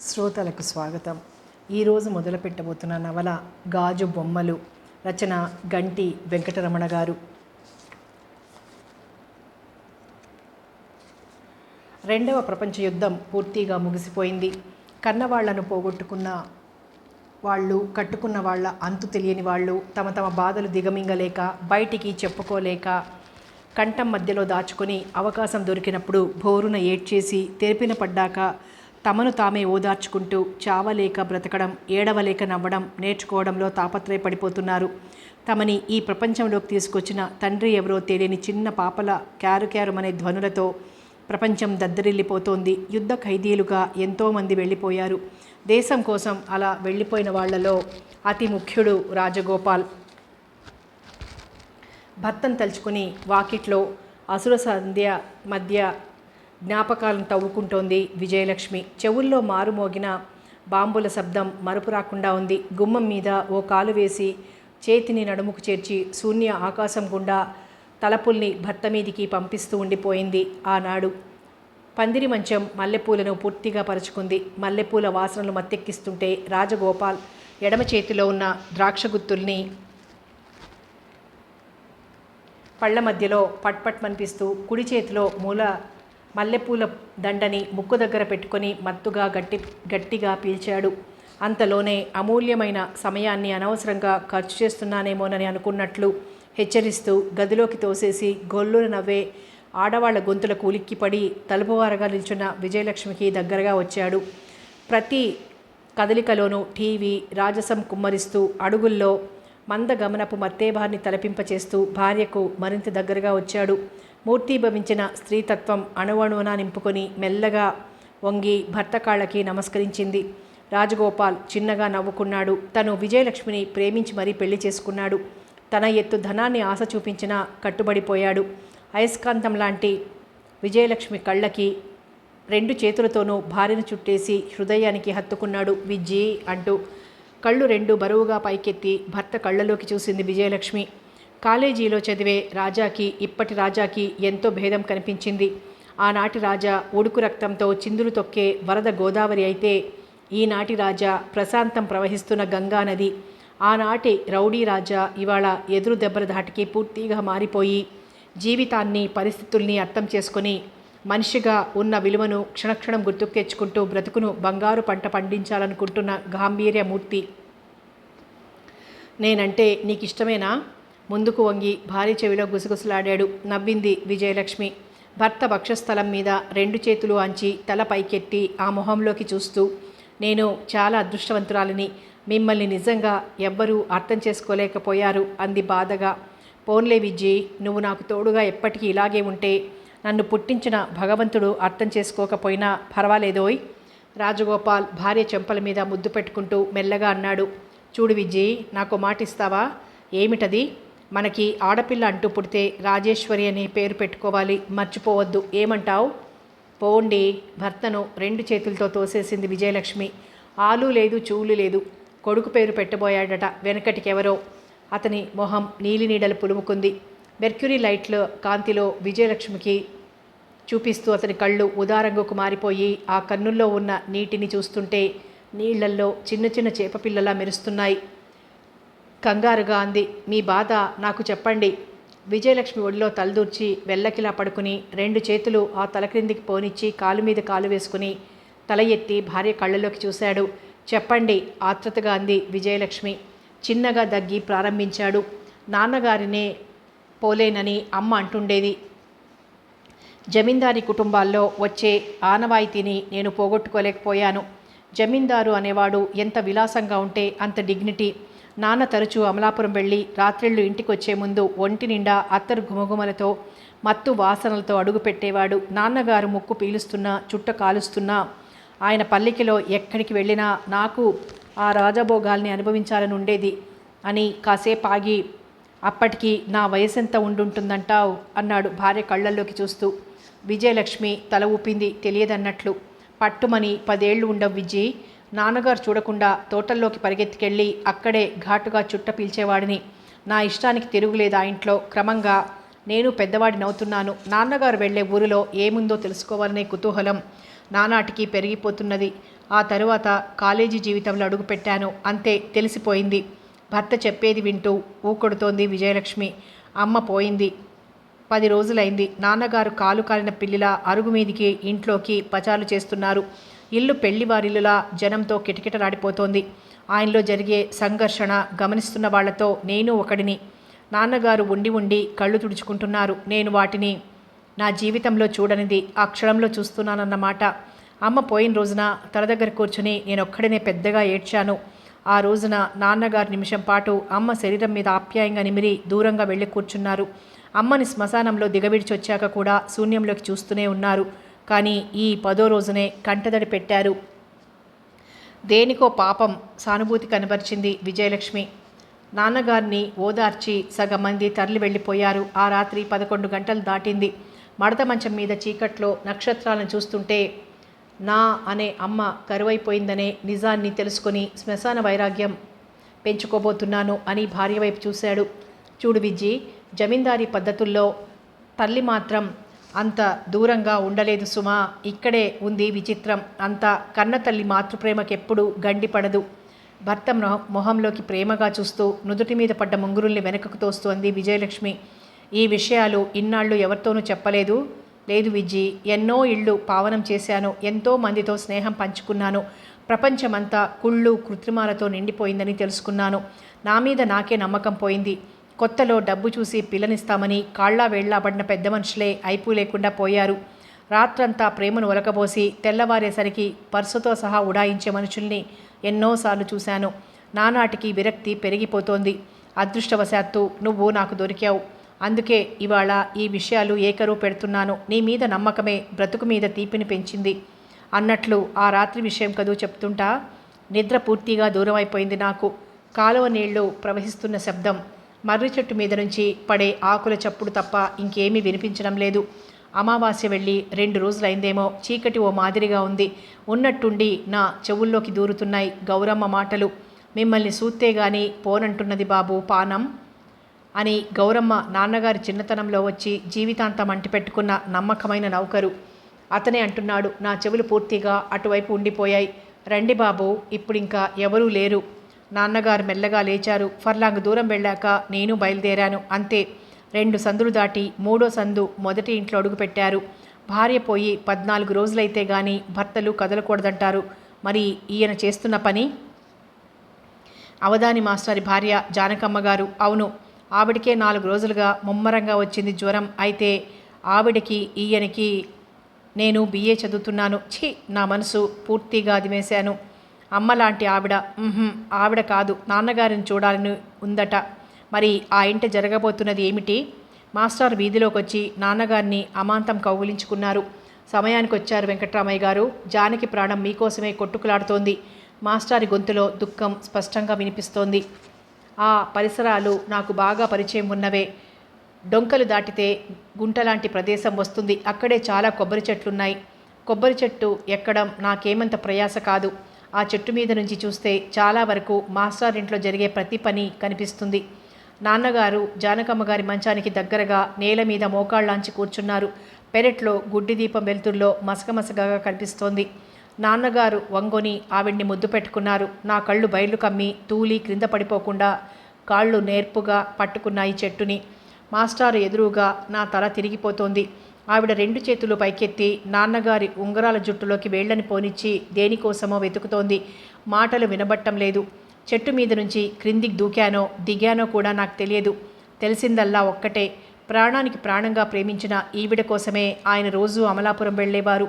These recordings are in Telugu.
శ్రోతలకు స్వాగతం. ఈరోజు మొదలు పెట్టబోతున్న నవల గాజు బొమ్మలు. రచన గంటి వెంకటరమణ గారు. రెండవ ప్రపంచ యుద్ధం పూర్తిగా ముగిసిపోయింది. కన్నవాళ్లను పోగొట్టుకున్న వాళ్ళు, కట్టుకున్న వాళ్ళ అంతు తెలియని వాళ్ళు తమ తమ బాధలు దిగమింగలేక, బయటికి చెప్పుకోలేక, కంఠం మధ్యలో దాచుకొని అవకాశం దొరికినప్పుడు భోరున ఏడ్చేసి తెరిపిన పడ్డాక తమను తామే ఓదార్చుకుంటూ చావలేక బ్రతకడం, ఏడవలేక నవ్వడం నేర్చుకోవడంలో తాపత్రయపడిపోతున్నారు. తమని ఈ ప్రపంచంలోకి తీసుకొచ్చిన తండ్రి ఎవరో తెలియని చిన్న పాపల క్యారుక్యారుమనే ధ్వనులతో ప్రపంచం దద్దరిల్లిపోతోంది. యుద్ధ ఖైదీలుగా ఎంతోమంది వెళ్ళిపోయారు. దేశం కోసం అలా వెళ్ళిపోయిన వాళ్లలో అతి ముఖ్యుడు రాజగోపాల్. భర్తను తలుచుకుని వాకిట్లో అసుర సంధ్య మధ్య జ్ఞాపకాలను తవ్వుకుంటోంది విజయలక్ష్మి. చెవుల్లో మారుమోగిన బాంబుల శబ్దం మరుపు రాకుండా ఉంది. గుమ్మం మీద ఓ కాలు వేసి చేతిని నడుముకు చేర్చి శూన్య ఆకాశం గుండా తలపుల్ని భర్త మీదికి పంపిస్తూ ఉండిపోయింది. ఆనాడు పందిరి మంచం మల్లెపూలను పూర్తిగా పరుచుకుంది. మల్లెపూల వాసనలు మత్తెక్కిస్తుంటే రాజగోపాల్ ఎడమ చేతిలో ఉన్న ద్రాక్ష గుత్తుల్ని పళ్ళ మధ్యలో పట్పట్మనిపిస్తూ కుడి చేతిలో మూల మల్లెపూల దండని ముక్కు దగ్గర పెట్టుకొని మత్తుగా గట్టిగా పీల్చాడు. అంతలోనే అమూల్యమైన సమయాన్ని అనవసరంగా ఖర్చు చేస్తున్నానేమోనని అనుకున్నట్లు హెచ్చరిస్తూ గదిలోకి తోసేసి గొల్లున నవ్వే ఆడవాళ్ల గొంతులకు ఉలిక్కిపడి తలుపువారగా నిల్చున్న విజయలక్ష్మికి దగ్గరగా వచ్చాడు. ప్రతి కదలికలోనూ టీవీ రాజసం కుమ్మరిస్తూ అడుగుల్లో మందగమనపు మత్తేభాన్ని తలపింపచేస్తూ భార్యకు మరింత దగ్గరగా వచ్చాడు. మూర్తీభవించిన స్త్రీతత్వం అణువణువున నింపుకొని మెల్లగా వంగి భర్త కాళ్ళకి నమస్కరించింది. రాజగోపాల్ చిన్నగా నవ్వుకున్నాడు. తను విజయలక్ష్మిని ప్రేమించి మరీ పెళ్లి చేసుకున్నాడు. తన ఎత్తు ధనాన్ని ఆశ చూపించినా కట్టుబడిపోయాడు. అయస్కాంతం లాంటి విజయలక్ష్మి కళ్ళకి రెండు చేతులతోనూ భార్యను చుట్టేసి హృదయానికి హత్తుకున్నాడు. విజ్జి అంటూ కళ్ళు రెండు బరువుగా పైకెత్తి భర్త కళ్ళలోకి చూసింది విజయలక్ష్మి. కాలేజీలో చదివే రాజాకి ఇప్పటి రాజాకి ఎంతో భేదం కనిపించింది. ఆనాటి రాజా ఉడుకు రక్తంతో చిందులు తొక్కే వరద గోదావరి అయితే ఈనాటి రాజా ప్రశాంతం ప్రవహిస్తున్న గంగానది. ఆనాటి రౌడీ రాజా ఇవాళ ఎదురు దెబ్బల ధాటికి పూర్తిగా మారిపోయి జీవితాన్ని పరిస్థితుల్ని అర్థం చేసుకొని మనిషిగా ఉన్న విలువను క్షణక్షణం గుర్తుకు తెచ్చుకుంటూ బ్రతుకును బంగారు పంట పండించాలనుకుంటున్న గాంభీర్యమూర్తి. నేనంటే నీకు ఇష్టమేనా? ముందుకు వంగి భార్య చెవిలో గుసగుసలాడాడు. నవ్వింది విజయలక్ష్మి. భర్త వక్షస్థలం మీద రెండు చేతులు అంచి తల పైకెత్తి ఆ మొహంలోకి చూస్తూ, నేను చాలా అదృష్టవంతురాలిని. మిమ్మల్ని నిజంగా ఎవ్వరూ అర్థం చేసుకోలేకపోయారు అంది బాధగా. పోన్లే విజ్జి, నువ్వు నాకు తోడుగా ఎప్పటికీ ఇలాగే ఉంటే నన్ను పుట్టించిన భగవంతుడు అర్థం చేసుకోకపోయినా పర్వాలేదోయ్. రాజగోపాల్ భార్య చెంపల మీద ముద్దు పెట్టుకుంటూ మెల్లగా అన్నాడు. చూడు విజ్జి, నాకు మాట ఇస్తావా? ఏమిటది? మనకి ఆడపిల్ల అంటూ పుడితే రాజేశ్వరి అనే పేరు పెట్టుకోవాలి, మర్చిపోవద్దు. ఏమంటావు? పోండి. భర్తను రెండు చేతులతో తోసేసింది విజయలక్ష్మి. ఆలు లేదు చూలు లేదు. కొడుకు పేరు పెట్టబోయాడట వెనకటికెవరో. అతని మొహం నీలి నీడలు పులుముకుంది. మెర్క్యూరీ లైట్ల కాంతిలో విజయలక్ష్మికి చూపిస్తూ అతని కళ్ళు ఉదారంగుకు మారిపోయి ఆ కన్నుల్లో ఉన్న నీటిని చూస్తుంటే నీళ్లల్లో చిన్న చిన్న చేపపిల్లలా మెరుస్తున్నాయి. కంగారుగా అంది. మీ బాధ నాకు చెప్పండి. విజయలక్ష్మి ఒడిలో తలదూర్చి వెల్లకిలా పడుకుని రెండు చేతులు ఆ తల క్రిందికి పోనిచ్చి కాలు మీద కాలు వేసుకుని తల ఎత్తి భార్య కళ్ళలోకి చూశాడు. చెప్పండి ఆత్రతగా అంది విజయలక్ష్మి. చిన్నగా దగ్గి ప్రారంభించాడు. నాన్నగారినే పోలేనని అమ్మ అంటుండేది. జమీందారీ కుటుంబాల్లో వచ్చే ఆనవాయితీని నేను పోగొట్టుకోలేకపోయాను. జమీందారు అనేవాడు ఎంత విలాసంగా ఉంటే అంత డిగ్నిటీ. నాన్న తరచూ అమలాపురం వెళ్ళి రాత్రిళ్ళు ఇంటికి వచ్చే ముందు ఒంటి నిండా అత్తరు గుమగుమలతో మత్తు వాసనలతో అడుగు పెట్టేవాడు. నాన్నగారు ముక్కు పీలుస్తున్నా చుట్ట కాలుస్తున్నా ఆయన పల్లికలో ఎక్కడికి వెళ్ళినా నాకు ఆ రాజభోగాల్ని అనుభవించాలని ఉండేది అని కాసేపు ఆగి, అప్పటికి నా వయసెంత ఉండుంటుందంటావు అన్నాడు భార్య కళ్ళల్లోకి చూస్తూ. విజయలక్ష్మి తల ఊపింది తెలియదన్నట్లు. పట్టుమని 10 ఏళ్ళు ఉండవు విజ్జి. నాన్నగారు చూడకుండా తోటల్లోకి పరిగెత్తికెళ్ళి అక్కడే ఘాటుగా చుట్ట పీల్చేవాడిని. నా ఇష్టానికి తిరుగులేదు ఆ ఇంట్లో. క్రమంగా నేను పెద్దవాడినవుతున్నాను. నాన్నగారు వెళ్లే ఊరిలో ఏముందో తెలుసుకోవాలనే కుతూహలం నానాటికి పెరిగిపోతున్నది. ఆ తరువాత కాలేజీ జీవితంలో అడుగుపెట్టాను. అంతే, తెలిసిపోయింది. భర్త చెప్పేది వింటూ ఊకొడుతోంది విజయలక్ష్మి. అమ్మ పోయింది 10 రోజులైంది. నాన్నగారు కాలు కాలిన పిల్లిలా అరుగు మీదికి ఇంట్లోకి పచారులు చేస్తున్నారు. ఇల్లు పెళ్లివారిల్లులా జనంతో కిటకిటలాడిపోతోంది. ఆయనలో జరిగే సంఘర్షణ గమనిస్తున్న వాళ్లతో నేను ఒకడిని. నాన్నగారు ఉండి ఉండి కళ్ళు తుడుచుకుంటున్నారు. నేను వాటిని నా జీవితంలో చూడనిది ఆ క్షణంలో చూస్తున్నానన్నమాట. అమ్మ పోయిన రోజున తల దగ్గర కూర్చుని నేనొక్కడినే పెద్దగా ఏడ్చాను. ఆ రోజున నాన్నగారు నిమిషం పాటు అమ్మ శరీరం మీద ఆప్యాయంగా నిమిరి దూరంగా వెళ్ళి కూర్చున్నారు. అమ్మని శ్మశానంలో దిగవిడిచొచ్చాక కూడా శూన్యంలోకి చూస్తూనే ఉన్నారు. కానీ ఈ 10వ రోజునే కంటదడి పెట్టారు. దేనికో పాపం సానుభూతి కనబరిచింది విజయలక్ష్మి. నాన్నగారిని ఓదార్చి సగం మంది తరలి వెళ్ళిపోయారు. ఆ రాత్రి 11 గంటలు దాటింది. మడత మంచం మీద చీకట్లో నక్షత్రాలను చూస్తుంటే నా అనే అమ్మ కరువైపోయిందనే నిజాన్ని తెలుసుకొని శ్మశాన వైరాగ్యం పెంచుకోబోతున్నాను అని భార్య వైపు చూశాడు. చూడు విజ్జి, జమీందారీ పద్ధతుల్లో తల్లి మాత్రం అంత దూరంగా ఉండలేదు సుమా. ఇక్కడే ఉంది విచిత్రం. అంత కన్న తల్లి మాతృప్రేమకెప్పుడు గండిపడదు. భర్త మొహంలోకి ప్రేమగా చూస్తూ నుదుటి మీద పడ్డ ముంగురుల్ని వెనకకు తోస్తూ అంది విజయలక్ష్మి. ఈ విషయాలు ఇన్నాళ్ళు ఎవరితోనూ చెప్పలేదు. లేదు విజ్జి, ఎన్నో ఇళ్ళు పావనం చేశాను. ఎంతో మందితో స్నేహం పంచుకున్నాను. ప్రపంచమంతా కుళ్ళు కృత్రిమాలతో నిండిపోయిందని తెలుసుకున్నాను. నా మీద నాకే నమ్మకం పోయింది. కొత్తలో డబ్బు చూసి పిల్లనిస్తామని కాళ్ళా వేళ్లాబడిన పెద్ద మనుషులే అయిపూ లేకుండా పోయారు. రాత్రంతా ప్రేమను ఒలకబోసి తెల్లవారేసరికి పర్సుతో సహా ఉడాయించే మనుషుల్ని ఎన్నోసార్లు చూశాను. నానాటికి విరక్తి పెరిగిపోతోంది. అదృష్టవశాత్తు నువ్వు నాకు దొరికావు. అందుకే ఇవాళ ఈ విషయాలు ఏకరువు పెడుతున్నాను. నీ మీద నమ్మకమే బ్రతుకు మీద తీపిని పెంచింది. అన్నట్లు ఆ రాత్రి విషయం కదూ చెప్తుంటా. నిద్ర పూర్తిగా దూరం అయిపోయింది నాకు. కాలువ నీళ్లు ప్రవహిస్తున్న శబ్దం, మర్రి చెట్టు మీద నుంచి పడే ఆకుల చప్పుడు తప్ప ఇంకేమీ వినిపించడం లేదు. అమావాస్య వెళ్ళి 2 రోజులైందేమో. చీకటి ఓ మాదిరిగా ఉంది. ఉన్నట్టుండి నా చెవుల్లోకి దూరుతున్నాయి గౌరమ్మ మాటలు. మిమ్మల్ని సూత్తే గాని పోనంటున్నది బాబు పానం అని. గౌరమ్మ నాన్నగారి చిన్నతనంలో వచ్చి జీవితాంతం అంటిపెట్టుకున్న నమ్మకమైన నౌకరు. అతనే అంటున్నాడు. నా చెవులు పూర్తిగా అటువైపు ఉండిపోయాయి. రండి బాబు, ఇప్పుడింకా ఎవరూ లేరు. నాన్నగారు మెల్లగా లేచారు. ఫర్లాంగ్ దూరం వెళ్ళాక నేను బయలుదేరాను. అంతే. 2 సందులు దాటి 3వ సందు మొదటి ఇంట్లో అడుగుపెట్టారు. భార్య పోయి 14 రోజులైతే గాని భర్తలు కదలకూడదంటారు. మరి ఈయన చేస్తున్న పని? అవధాని మాస్టారి భార్య జానకమ్మ గారు. అవును, ఆవిడికే 4 రోజులుగా ముమ్మరంగా వచ్చింది జ్వరం. అయితే ఆవిడకి ఈయనకి నేను BA చదువుతున్నాను. ఛీ, నా మనసు పూర్తిగా అదిమేశాను. అమ్మలాంటి ఆవిడ. ఆవిడ కాదు, నాన్నగారిని చూడాలని ఉందట. మరి ఆ ఇంట జరగబోతున్నది ఏమిటి? మాస్టర్ వీధిలోకి వచ్చి నాన్నగారిని అమాంతం కౌగిలించుకున్నారు. సమయానికి వచ్చారు వెంకట్రామయ్య గారు. జానకి ప్రాణం మీకోసమే కొట్టుకులాడుతోంది. మాస్టారి గొంతులో దుఃఖం స్పష్టంగా వినిపిస్తోంది. ఆ పరిసరాలు నాకు బాగా పరిచయం ఉన్నవే. డొంకలు దాటితే గుంటలాంటి ప్రదేశం వస్తుంది. అక్కడే చాలా కొబ్బరి చెట్లున్నాయి. కొబ్బరి చెట్టు ఎక్కడం నాకేమంత ప్రయాస కాదు. ఆ చెట్టు మీద నుంచి చూస్తే చాలా వరకు మాస్టర్ ఇంట్లో జరిగే ప్రతి పని కనిపిస్తుంది. నాన్నగారు జానకమ్మ గారి మంచానికి దగ్గరగా నేల మీద మోకాళ్ళాంచి కూర్చున్నారు. పెరట్లో గుడ్డి దీపం వెలుతుల్లో మసకమసగా కనిపిస్తోంది. నాన్నగారు వంగొని ఆవిడ్ని ముద్దు పెట్టుకున్నారు. నా కళ్ళు బయలు కమ్మి తూలి క్రింద పడిపోకుండా కాళ్ళు నేర్పుగా పట్టుకున్నాయి చెట్టుని. మాస్టారు ఎదురుగా నా తల తిరిగిపోతోంది. ఆవిడ 2 చేతులు పైకెత్తి నాన్నగారి ఉంగరాల జుట్టులోకి వేళ్లని పోనిచ్చి దేనికోసమో వెతుకుతోంది. మాటలు వినబట్టం లేదు. చెట్టు మీద నుంచి క్రిందికి దూకానో దిగానో కూడా నాకు తెలియదు. తెలిసిందల్లా ఒక్కటే, ప్రాణానికి ప్రాణంగా ప్రేమించిన ఈవిడ కోసమే ఆయన రోజూ అమలాపురం వెళ్ళేవారు.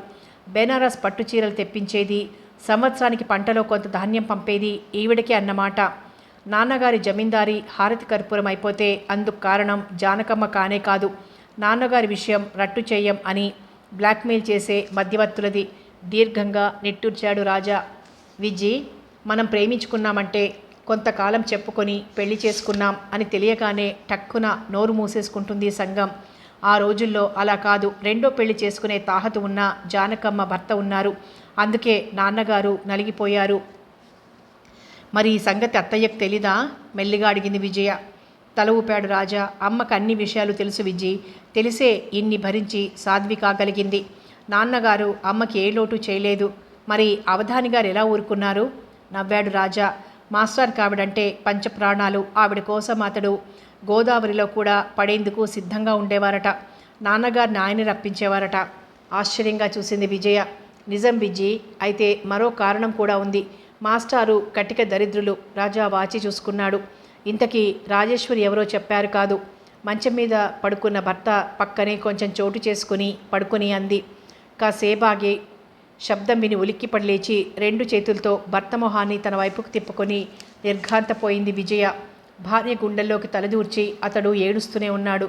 బెనారస్ పట్టుచీరలు తెప్పించేది, సంవత్సరానికి పంటలో కొంత ధాన్యం పంపేది ఈవిడకే అన్నమాట. నాన్నగారి జమీందారీ హారతి కర్పూరం అయిపోతే అందుకు కారణం జానకమ్మ కానే కాదు. నాన్నగారి విషయం రట్టు చెయ్యం అని బ్లాక్మెయిల్ చేసే మధ్యవర్తులది. దీర్ఘంగా నిట్టూర్చాడు రాజా. విజ్జి, మనం ప్రేమించుకున్నామంటే కొంతకాలం చెప్పుకొని పెళ్లి చేసుకున్నాం అని తెలియగానే టక్కున నోరు మూసేసుకుంటుంది సంఘం. ఆ రోజుల్లో అలా కాదు. 2వ పెళ్లి చేసుకునే తాహతు ఉన్న జానకమ్మ భర్త ఉన్నారు. అందుకే నాన్నగారు నలిగిపోయారు. మరి ఈ సంగతి అత్తయ్యకు తెలీదా? మెల్లిగా అడిగింది విజయ. తల ఊపాడు రాజా. అమ్మకు అన్ని విషయాలు తెలుసు విజ్జి. తెలిసే ఇన్ని భరించి సాధ్వి కాగలిగింది. నాన్నగారు అమ్మకి ఏ లోటు చేయలేదు. మరి అవధాని గారు ఎలా ఊరుకున్నారు? నవ్వాడు రాజా. మాస్టర్ కావిడంటే పంచప్రాణాలు. ఆవిడ కోసం అతడు గోదావరిలో కూడా పడేందుకు సిద్ధంగా ఉండేవారట. నాన్నగారిని ఆయన రప్పించేవారట. ఆశ్చర్యంగా చూసింది విజయ. నిజం విజి, అయితే మరో కారణం కూడా ఉంది. మాస్టారు కటిక దరిద్రులు. రాజా వాచి చూసుకున్నాడు. ఇంతకీ రాజేశ్వరి ఎవరో చెప్పారు కాదు. మంచం మీద పడుకున్న భర్త పక్కనే కొంచెం చోటు చేసుకుని పడుకుని అంది. కాసేపాగి శబ్దం విని ఉలిక్కిపడి లేచి 2 చేతులతో భర్త మొహాన్ని తన వైపుకు తిప్పుకొని నిర్ఘాంతపోయింది విజయ. భార్య గుండెల్లోకి తలదూర్చి అతడు ఏడుస్తూనే ఉన్నాడు.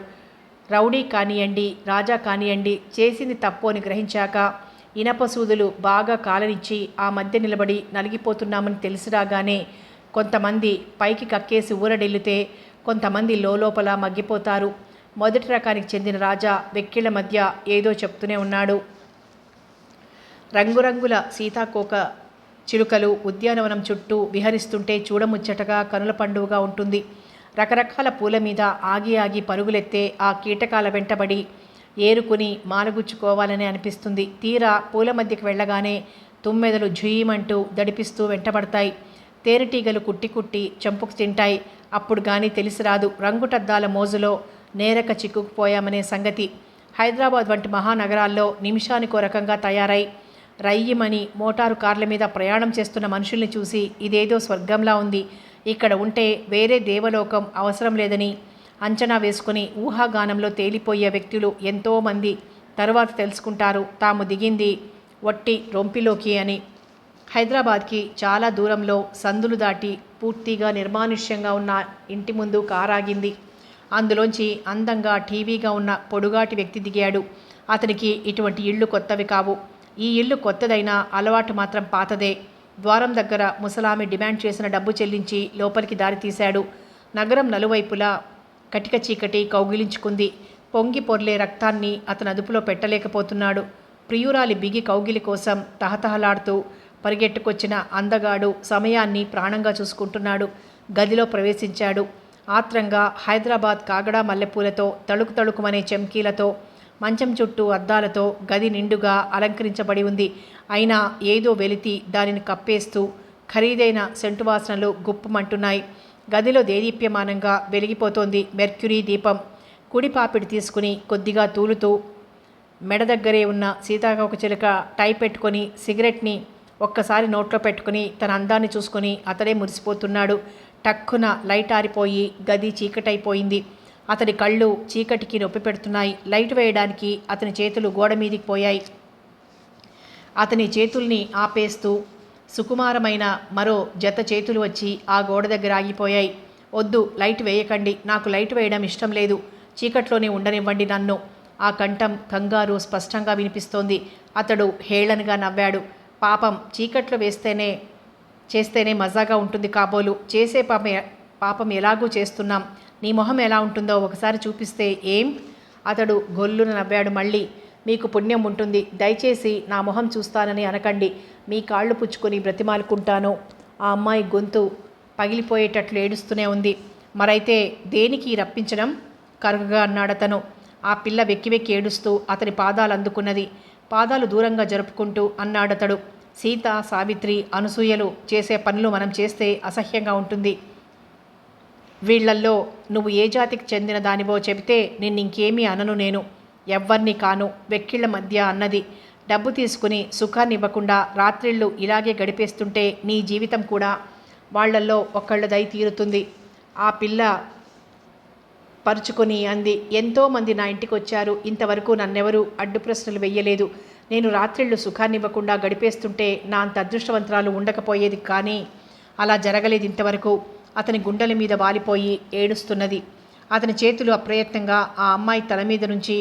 రౌడీ కానియండి, రాజా కానియండి, చేసింది తప్పు అని గ్రహించాక ఇనప సూదులు బాగా కాలనిచ్చి ఆ మధ్య నిలబడి నలిగిపోతున్నామని తెలిసి రాగానే కొంతమంది పైకి కక్కేసి ఊరడెల్లితే కొంతమంది లోపల మగ్గిపోతారు. మొదటి రకానికి చెందిన రాజా వెక్కిళ్ల మధ్య ఏదో చెప్తూనే ఉన్నాడు. రంగురంగుల సీతాకోక చిలుకలు ఉద్యానవనం చుట్టూ విహరిస్తుంటే చూడముచ్చటగా కనుల పండుగగా ఉంటుంది. రకరకాల పూల మీద ఆగి ఆగి పరుగులెత్తే ఆ కీటకాల వెంటబడి ఏరుకుని మానగుచ్చుకోవాలని అనిపిస్తుంది. తీరా పూల మధ్యకి వెళ్ళగానే తుమ్మెదలు జుయ్యమంటూ దడిపిస్తూ వెంటబడతాయి. తేనెటీగలు కుట్టి కుట్టి చంపుకు తింటాయి. అప్పుడు కానీ తెలిసి రాదు రంగుటద్దాల మోజులో నేరక చిక్కుకుపోయామనే సంగతి. హైదరాబాద్ వంటి మహానగరాల్లో నిమిషానికో రకంగా తయారై రయ్యమని మోటారు కార్ల మీద ప్రయాణం చేస్తున్న మనుషుల్ని చూసి ఇదేదో స్వర్గంలా ఉంది, ఇక్కడ ఉంటే వేరే దేవలోకం అవసరం లేదని అంచనా వేసుకుని ఊహాగానంలో తేలిపోయే వ్యక్తులు ఎంతోమంది తరువాత తెలుసుకుంటారు తాము దిగింది వట్టి రొంపిలోకి అని. హైదరాబాద్కి చాలా దూరంలో సందులు దాటి పూర్తిగా నిర్మానుష్యంగా ఉన్న ఇంటి ముందు కారాగింది. అందులోంచి అందంగా టీవీగా ఉన్న పొడుగాటి వ్యక్తి దిగాడు. అతనికి ఇటువంటి ఇళ్ళు కొత్తవి కావు. ఈ ఇల్లు కొత్తదైనా అలవాటు మాత్రం పాతదే. ద్వారం దగ్గర ముసలామె డిమాండ్ చేసిన డబ్బు చెల్లించి లోపలికి దారి తీశాడు. నగరం నలువైపులా కటిక చీకటి కౌగిలించుకుంది. పొంగి పొర్లే రక్తాన్ని అతను అదుపులో పెట్టలేకపోతున్నాడు. ప్రియురాలి బిగి కౌగిలి కోసం తహతహలాడుతూ పరిగెట్టుకొచ్చిన అందగాడు సమయాన్ని ప్రాణంగా చూసుకుంటున్నాడు. గదిలో ప్రవేశించాడు. ఆత్రంగా హైదరాబాద్ కాగడా మల్లెపూలతో తళుకు తళుకుమనే చెంకీలతో మంచం చుట్టూ అద్దాలతో గది నిండుగా అలంకరించబడి ఉంది. అయినా ఏదో వెలితి దానిని కప్పేస్తూ ఖరీదైన సెంటువాసనలు గుప్పమంటున్నాయి. గదిలో దేదీప్యమానంగా వెలిగిపోతోంది మెర్క్యూరీ దీపం. కుడి పాపిడి తీసుకుని కొద్దిగా తూలుతూ మెడ దగ్గరే ఉన్న సీతాకోకచిలుక టై పెట్టుకొని సిగరెట్ని ఒక్కసారి నోట్లో పెట్టుకుని తన అందాన్ని చూసుకుని అతడే మురిసిపోతున్నాడు. టక్కున లైట్ ఆరిపోయి గది చీకటైపోయింది. అతడి కళ్ళు చీకటికి నొప్పి పెడుతున్నాయి. లైట్ వేయడానికి అతని చేతులు గోడ మీదికి పోయాయి. అతని చేతుల్ని ఆపేస్తూ సుకుమారమైన మరో జత చేతులు వచ్చి ఆ గోడ దగ్గర ఆగిపోయాయి. వద్దు, లైట్ వేయకండి, నాకు లైట్ వేయడం ఇష్టం లేదు, చీకట్లోనే ఉండనివ్వండి నన్ను. ఆ కంఠం కంగారు స్పష్టంగా వినిపిస్తోంది. అతడు హేళనగా నవ్వాడు. పాపం, చీకట్లో చేస్తేనే మజాగా ఉంటుంది కాబోలు. చేసే పాపం ఎలాగూ చేస్తున్నాం. నీ మొహం ఎలా ఉంటుందో ఒకసారి చూపిస్తే ఏం? అతడు గొల్లున నవ్వాడు మళ్ళీ. మీకు పుణ్యం ఉంటుంది, దయచేసి నా మొహం చూస్తానని అనకండి, మీ కాళ్ళు పుచ్చుకొని బ్రతిమాలుకుంటాను. ఆ అమ్మాయి గొంతు పగిలిపోయేటట్లు ఏడుస్తూనే ఉంది. మరైతే దేనికి రప్పించడం? కరుగగా అన్నాడతను. ఆ పిల్ల వెక్కి వెక్కి ఏడుస్తూ అతని పాదాలు అందుకున్నది. పాదాలు దూరంగా జరుపుకుంటూ అన్నాడతడు. సీత, సావిత్రి, అనసూయలు చేసే పనులు మనం చేస్తే అసహ్యంగా ఉంటుంది. వీళ్లల్లో నువ్వు ఏ జాతికి చెందిన దానివో చెబితే నిన్నింకేమీ అనను. నేను ఎవ్వర్ని కాను, వెక్కిళ్ల మధ్య అన్నది. డబ్బు తీసుకుని సుఖాన్ని ఇవ్వకుండా రాత్రిళ్ళు ఇలాగే గడిపేస్తుంటే నీ జీవితం కూడా వాళ్లల్లో ఒకళ్ళదై తీరుతుంది. ఆ పిల్ల పరుచుకొని అంది. ఎంతోమంది నా ఇంటికి వచ్చారు, ఇంతవరకు నన్నెవరూ అడ్డు ప్రశ్నలు వెయ్యలేదు. నేను రాత్రిళ్ళు సుఖాన్నివ్వకుండా గడిపేస్తుంటే నా అంత అదృష్టవంతరాలు ఉండకపోయేది. కానీ అలా జరగలేదు ఇంతవరకు. అతని గుండెల మీద వాలిపోయి ఏడుస్తున్నది. అతని చేతులు అప్రయత్నంగా ఆ అమ్మాయి తల మీద నుంచి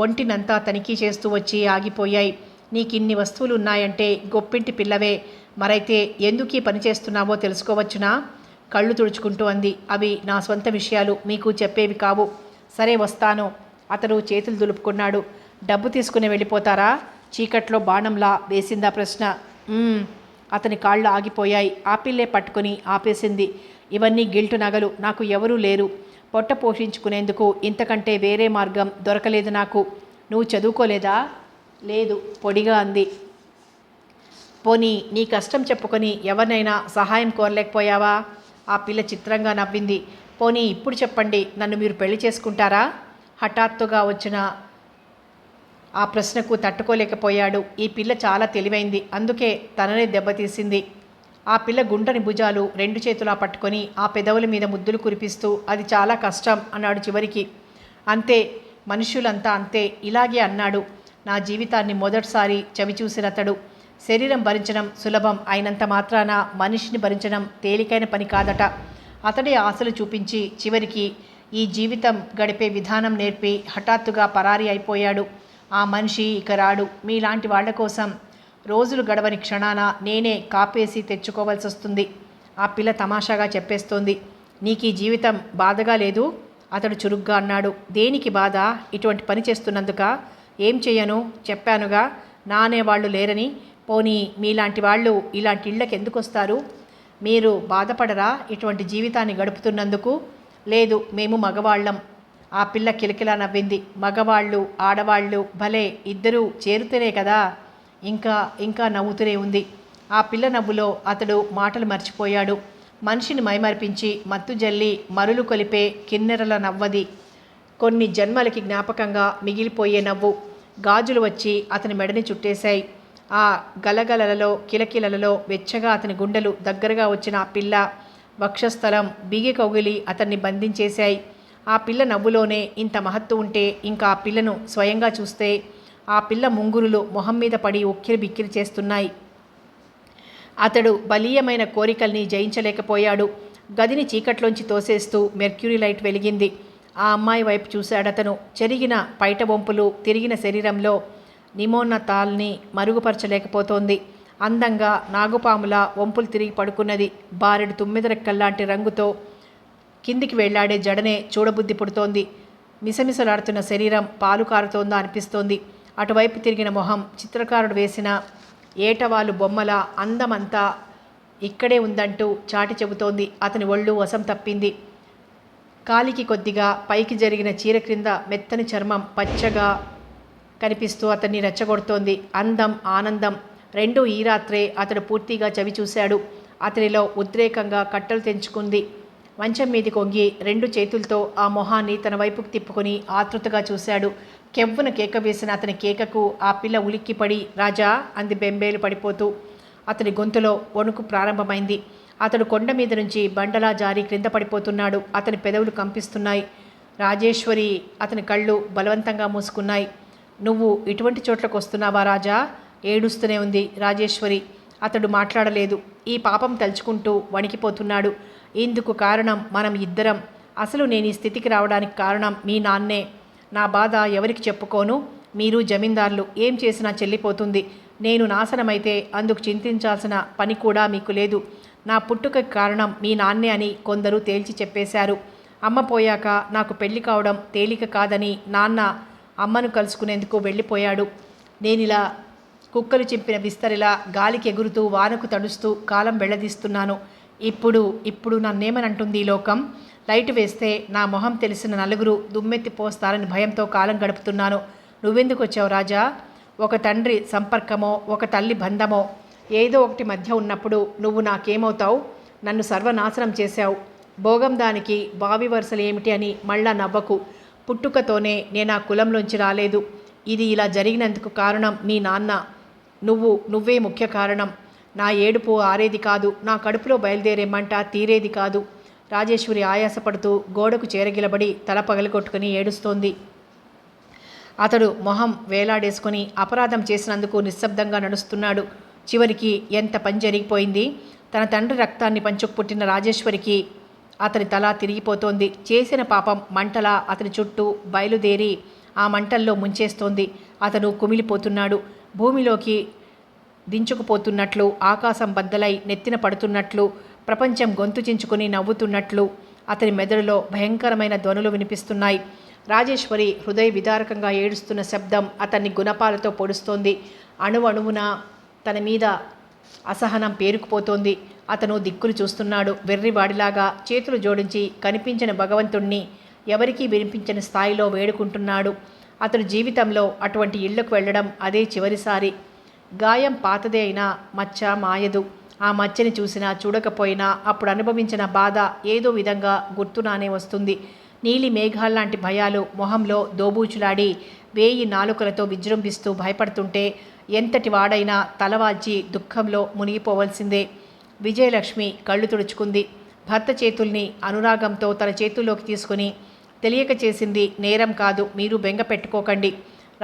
ఒంటినంతా తనిఖీ చేస్తూ వచ్చి ఆగిపోయాయి. నీకిన్ని వస్తువులు ఉన్నాయంటే గొప్పింటి పిల్లవే, మరైతే ఎందుకీ పని చేస్తున్నావో తెలుసుకోవచ్చునా? కళ్ళు తుడుచుకుంటూ అంది. అవి నా స్వంత విషయాలు, మీకు చెప్పేవి కావు. సరే, వస్తాను. అతను చేతులు దులుపుకున్నాడు. డబ్బు తీసుకుని వెళ్ళిపోతారా? చీకట్లో బాణంలా వేసిందా ప్రశ్న. అతని కాళ్ళు ఆగిపోయాయి. ఆపిల్లే పట్టుకుని ఆపేసింది. ఇవన్నీ గిల్టు నగలు, నాకు ఎవరూ లేరు. పొట్ట పోషించుకునేందుకు ఇంతకంటే వేరే మార్గం దొరకలేదు నాకు. నువ్వు చదువుకోలేదా? లేదు, పొడిగా అంది. పోనీ నీ కష్టం చెప్పుకొని ఎవరినైనా సహాయం కోరలేకపోయావా? ఆ పిల్ల చిత్రంగా నవ్వింది. పోనీ ఇప్పుడు చెప్పండి, నన్ను మీరు పెళ్లి చేసుకుంటారా? హఠాత్తుగా వచ్చిన ఆ ప్రశ్నకు తట్టుకోలేకపోయాడు. ఈ పిల్ల చాలా తెలివైంది, అందుకే తననే దెబ్బతీసింది. ఆ పిల్ల గుంటని భుజాలు రెండు చేతులా పట్టుకొని ఆ పెదవుల మీద ముద్దులు కురిపిస్తూ అది చాలా కష్టం అన్నాడు చివరికి. అంతే, మనుష్యులంతా అంతే, ఇలాగే అన్నాడు. నా జీవితాన్ని మొదటిసారి చవిచూసినతడు. శరీరం భరించడం సులభం అయినంత మాత్రాన మనిషిని భరించడం తేలికైన పని కాదట. అతడే ఆశలు చూపించి చివరికి ఈ జీవితం గడిపే విధానం నేర్పి హఠాత్తుగా పరారీ అయిపోయాడు. ఆ మనిషి ఇక రాడు. మీలాంటి వాళ్ల కోసం రోజులు గడవని క్షణాన నేనే కాపేసి తెచ్చుకోవాల్సి వస్తుంది. ఆ పిల్ల తమాషాగా చెప్పేస్తోంది. నీకు ఈ జీవితం బాధగా లేదు? అతడు చురుగ్గా అన్నాడు. దేనికి బాధ? ఇటువంటి పని చేస్తున్నందుక? ఏం చెయ్యను? చెప్పానుగా నా అనేవాళ్ళు లేరని. పోనీ మీలాంటి వాళ్ళు ఇలాంటి ఇళ్ళకి ఎందుకు వస్తారు? మీరు బాధపడరా ఇటువంటి జీవితాన్ని గడుపుతున్నందుకు? లేదు, మేము మగవాళ్ళం. ఆ పిల్ల కిలకిలా నవ్వింది. మగవాళ్ళు ఆడవాళ్ళు భలే ఇద్దరూ చేరుతూనే కదా. ఇంకా ఇంకా నవ్వుతూనే ఉంది. ఆ పిల్ల నవ్వులో అతడు మాటలు మర్చిపోయాడు. మనిషిని మైమర్పించి మత్తు జల్లి మరులు కొలిపే కిన్నెరల నవ్వది. కొన్ని జన్మలకి జ్ఞాపకంగా మిగిలిపోయే నవ్వు. గాజులు వచ్చి అతని మెడని చుట్టేశాయి. ఆ గలగలలలో కిలకిలలో వెచ్చగా అతని గుండెలు దగ్గరగా వచ్చిన ఆ పిల్ల వక్షస్థలం బిగి కౌగిలి అతన్ని బంధించేశాయి. ఆ పిల్ల నవ్వులోనే ఇంత మహత్తు ఉంటే ఇంకా ఆ పిల్లను స్వయంగా చూస్తే ఆ పిల్ల ముంగురులు మొహం మీద పడి ఉక్కిరి బిక్కిరి చేస్తున్నాయి. అతడు బలీయమైన కోరికల్ని జయించలేకపోయాడు. గదిని చీకట్లోంచి తోసేస్తూ మెర్క్యూరీ లైట్ వెలిగింది. ఆ అమ్మాయి వైపు చూశాడతను. చెరిగిన పైట వంపులు తిరిగిన శరీరంలో నిమోన్నతాల్ని మరుగుపరచలేకపోతోంది. అందంగా నాగుపాములా వంపులు తిరిగి పడుకున్నది. బారెడు తుమ్మెదరెక్కల్లాంటి రంగుతో కిందికి వెళ్లాడే జడనే చూడబుద్ధి పుడుతోంది. మిసమిసలాడుతున్న శరీరం పాలు కారుతోందా అనిపిస్తోంది. అటువైపు తిరిగిన మొహం చిత్రకారుడు వేసిన ఏటవాలు బొమ్మల అందమంతా ఇక్కడే ఉందంటూ చాటి చెబుతోంది. అతని ఒళ్ళు వశం తప్పింది. కాలికి కొద్దిగా పైకి జరిగిన చీర క్రింద మెత్తని చర్మం పచ్చగా కనిపిస్తూ అతన్ని రెచ్చగొడుతోంది. అందం ఆనందం రెండూ ఈ రాత్రే అతడు పూర్తిగా చవి చూశాడు. అతనిలో ఉద్రేకంగా కట్టలు తెంచుకుంది. మంచం మీది కొంగి రెండు చేతులతో ఆ మొహాన్ని తన వైపుకు తిప్పుకొని ఆతృతగా చూశాడు. కెవ్వున కేక వేసిన అతని కేకకు ఆ పిల్ల ఉలిక్కిపడి రాజా అంది బెంబేలు పడిపోతూ. అతని గొంతులో వణుకు ప్రారంభమైంది. అతడు కొండ మీద నుంచి బండలా జారి క్రింద పడిపోతున్నాడు. అతని పెదవులు కంపిస్తున్నాయి. రాజేశ్వరి అతని కళ్ళు బలవంతంగా మూసుకున్నాయి. నువ్వు ఇటువంటి చోట్లకు వస్తున్నావా రాజా? ఏడుస్తూనే ఉంది రాజేశ్వరి. అతడు మాట్లాడలేదు. ఈ పాపం తలుచుకుంటూ వణికిపోతున్నాడు. ఇందుకు కారణం మనం ఇద్దరం. అసలు నేను ఈ స్థితికి రావడానికి కారణం మీ నాన్నే. నా బాధ ఎవరికి చెప్పుకోను? మీరు జమీందారులు ఏం చేసినా చెల్లిపోతుంది. నేను నాశనమైతే అందుకు చింతించాల్సిన పని కూడా మీకు లేదు. నా పుట్టుకకి కారణం మీ నాన్నే అని కొందరు తేల్చి చెప్పేశారు. అమ్మ పోయాక నాకు పెళ్లి కావడం తేలిక కాదని నాన్న అమ్మను కలుసుకునేందుకు వెళ్ళిపోయాడు. నేనిలా కుక్కలు చింపిన విస్తరిలా గాలికి ఎగురుతూ వానకు తడుస్తూ కాలం వెళ్ళదీస్తున్నాను. ఇప్పుడు నన్నేమనంటుంది ఈ లోకం? లైటు వేస్తే నా మొహం తెలిసిన నలుగురు దుమ్మెత్తి పోస్తారని భయంతో కాలం గడుపుతున్నాను. నువ్వెందుకు వచ్చావు రాజా? ఒక తండ్రి సంపర్కమో ఒక తల్లి బంధమో ఏదో ఒకటి మధ్య ఉన్నప్పుడు నువ్వు నాకేమవుతావు? నన్ను సర్వనాశనం చేశావు. భోగం దానికి బావి వరుసలు ఏమిటి అని మళ్ళా నవ్వకు. పుట్టుకతోనే నేను ఆ కులంలోంచి రాలేదు. ఇది ఇలా జరిగినందుకు కారణం నీ నాన్న. నువ్వే ముఖ్య కారణం. నా ఏడుపు ఆరేది కాదు. నా కడుపులో బయలుదేరే మంట తీరేది కాదు. రాజేశ్వరి ఆయాసపడుతూ గోడకు చేరగిలబడి తల పగలగొట్టుకుని ఏడుస్తోంది. అతడు మొహం వేలాడేసుకుని అపరాధం చేసినందుకు నిశ్శబ్దంగా నడుస్తున్నాడు. చివరికి ఎంత పని జరిగిపోయింది. తన తండ్రి రక్తాన్ని పంచుకు పుట్టిన రాజేశ్వరికి అతని తల తిరిగిపోతోంది. చేసిన పాపం మంటలా అతని చుట్టూ బయలుదేరి ఆ మంటల్లో ముంచేస్తోంది. అతను కుమిలిపోతున్నాడు. భూమిలోకి దించుకుపోతున్నట్లు, ఆకాశం బద్దలై నెత్తిన పడుతున్నట్లు, ప్రపంచం గొంతు చించుకుని నవ్వుతున్నట్లు అతని మెదడులో భయంకరమైన ధ్వనులు వినిపిస్తున్నాయి. రాజేశ్వరి హృదయ విదారకంగా ఏడుస్తున్న శబ్దం అతన్ని గుణపాలతో పొడుస్తోంది. అణువణువున తన మీద అసహనం పేరుకుపోతోంది. అతను దిక్కులు చూస్తున్నాడు. వెర్రివాడిలాగా చేతులు జోడించి కనిపించిన భగవంతుణ్ణి ఎవరికీ వినిపించని స్థాయిలో వేడుకుంటున్నాడు. అతడు జీవితంలో అటువంటి ఇళ్లకు వెళ్ళడం అదే చివరిసారి. గాయం పాతదే అయినా మచ్చ మాయదు. ఆ మచ్చని చూసినా చూడకపోయినా అప్పుడు అనుభవించిన బాధ ఏదో విధంగా గుర్తునానే వస్తుంది. నీలి మేఘాల్లాంటి భయాలు మొహంలో దోబూచులాడి 1000 నాలుకలతో విజృంభిస్తూ భయపడుతుంటే ఎంతటి వాడైనా తలవాల్చి దుఃఖంలో మునిగిపోవలసిందే. విజయలక్ష్మి కళ్ళు తుడుచుకుంది. భర్త చేతుల్ని అనురాగంతో తన చేతుల్లోకి తీసుకుని, తెలియక చేసింది నేరం కాదు, మీరు బెంగ పెట్టుకోకండి.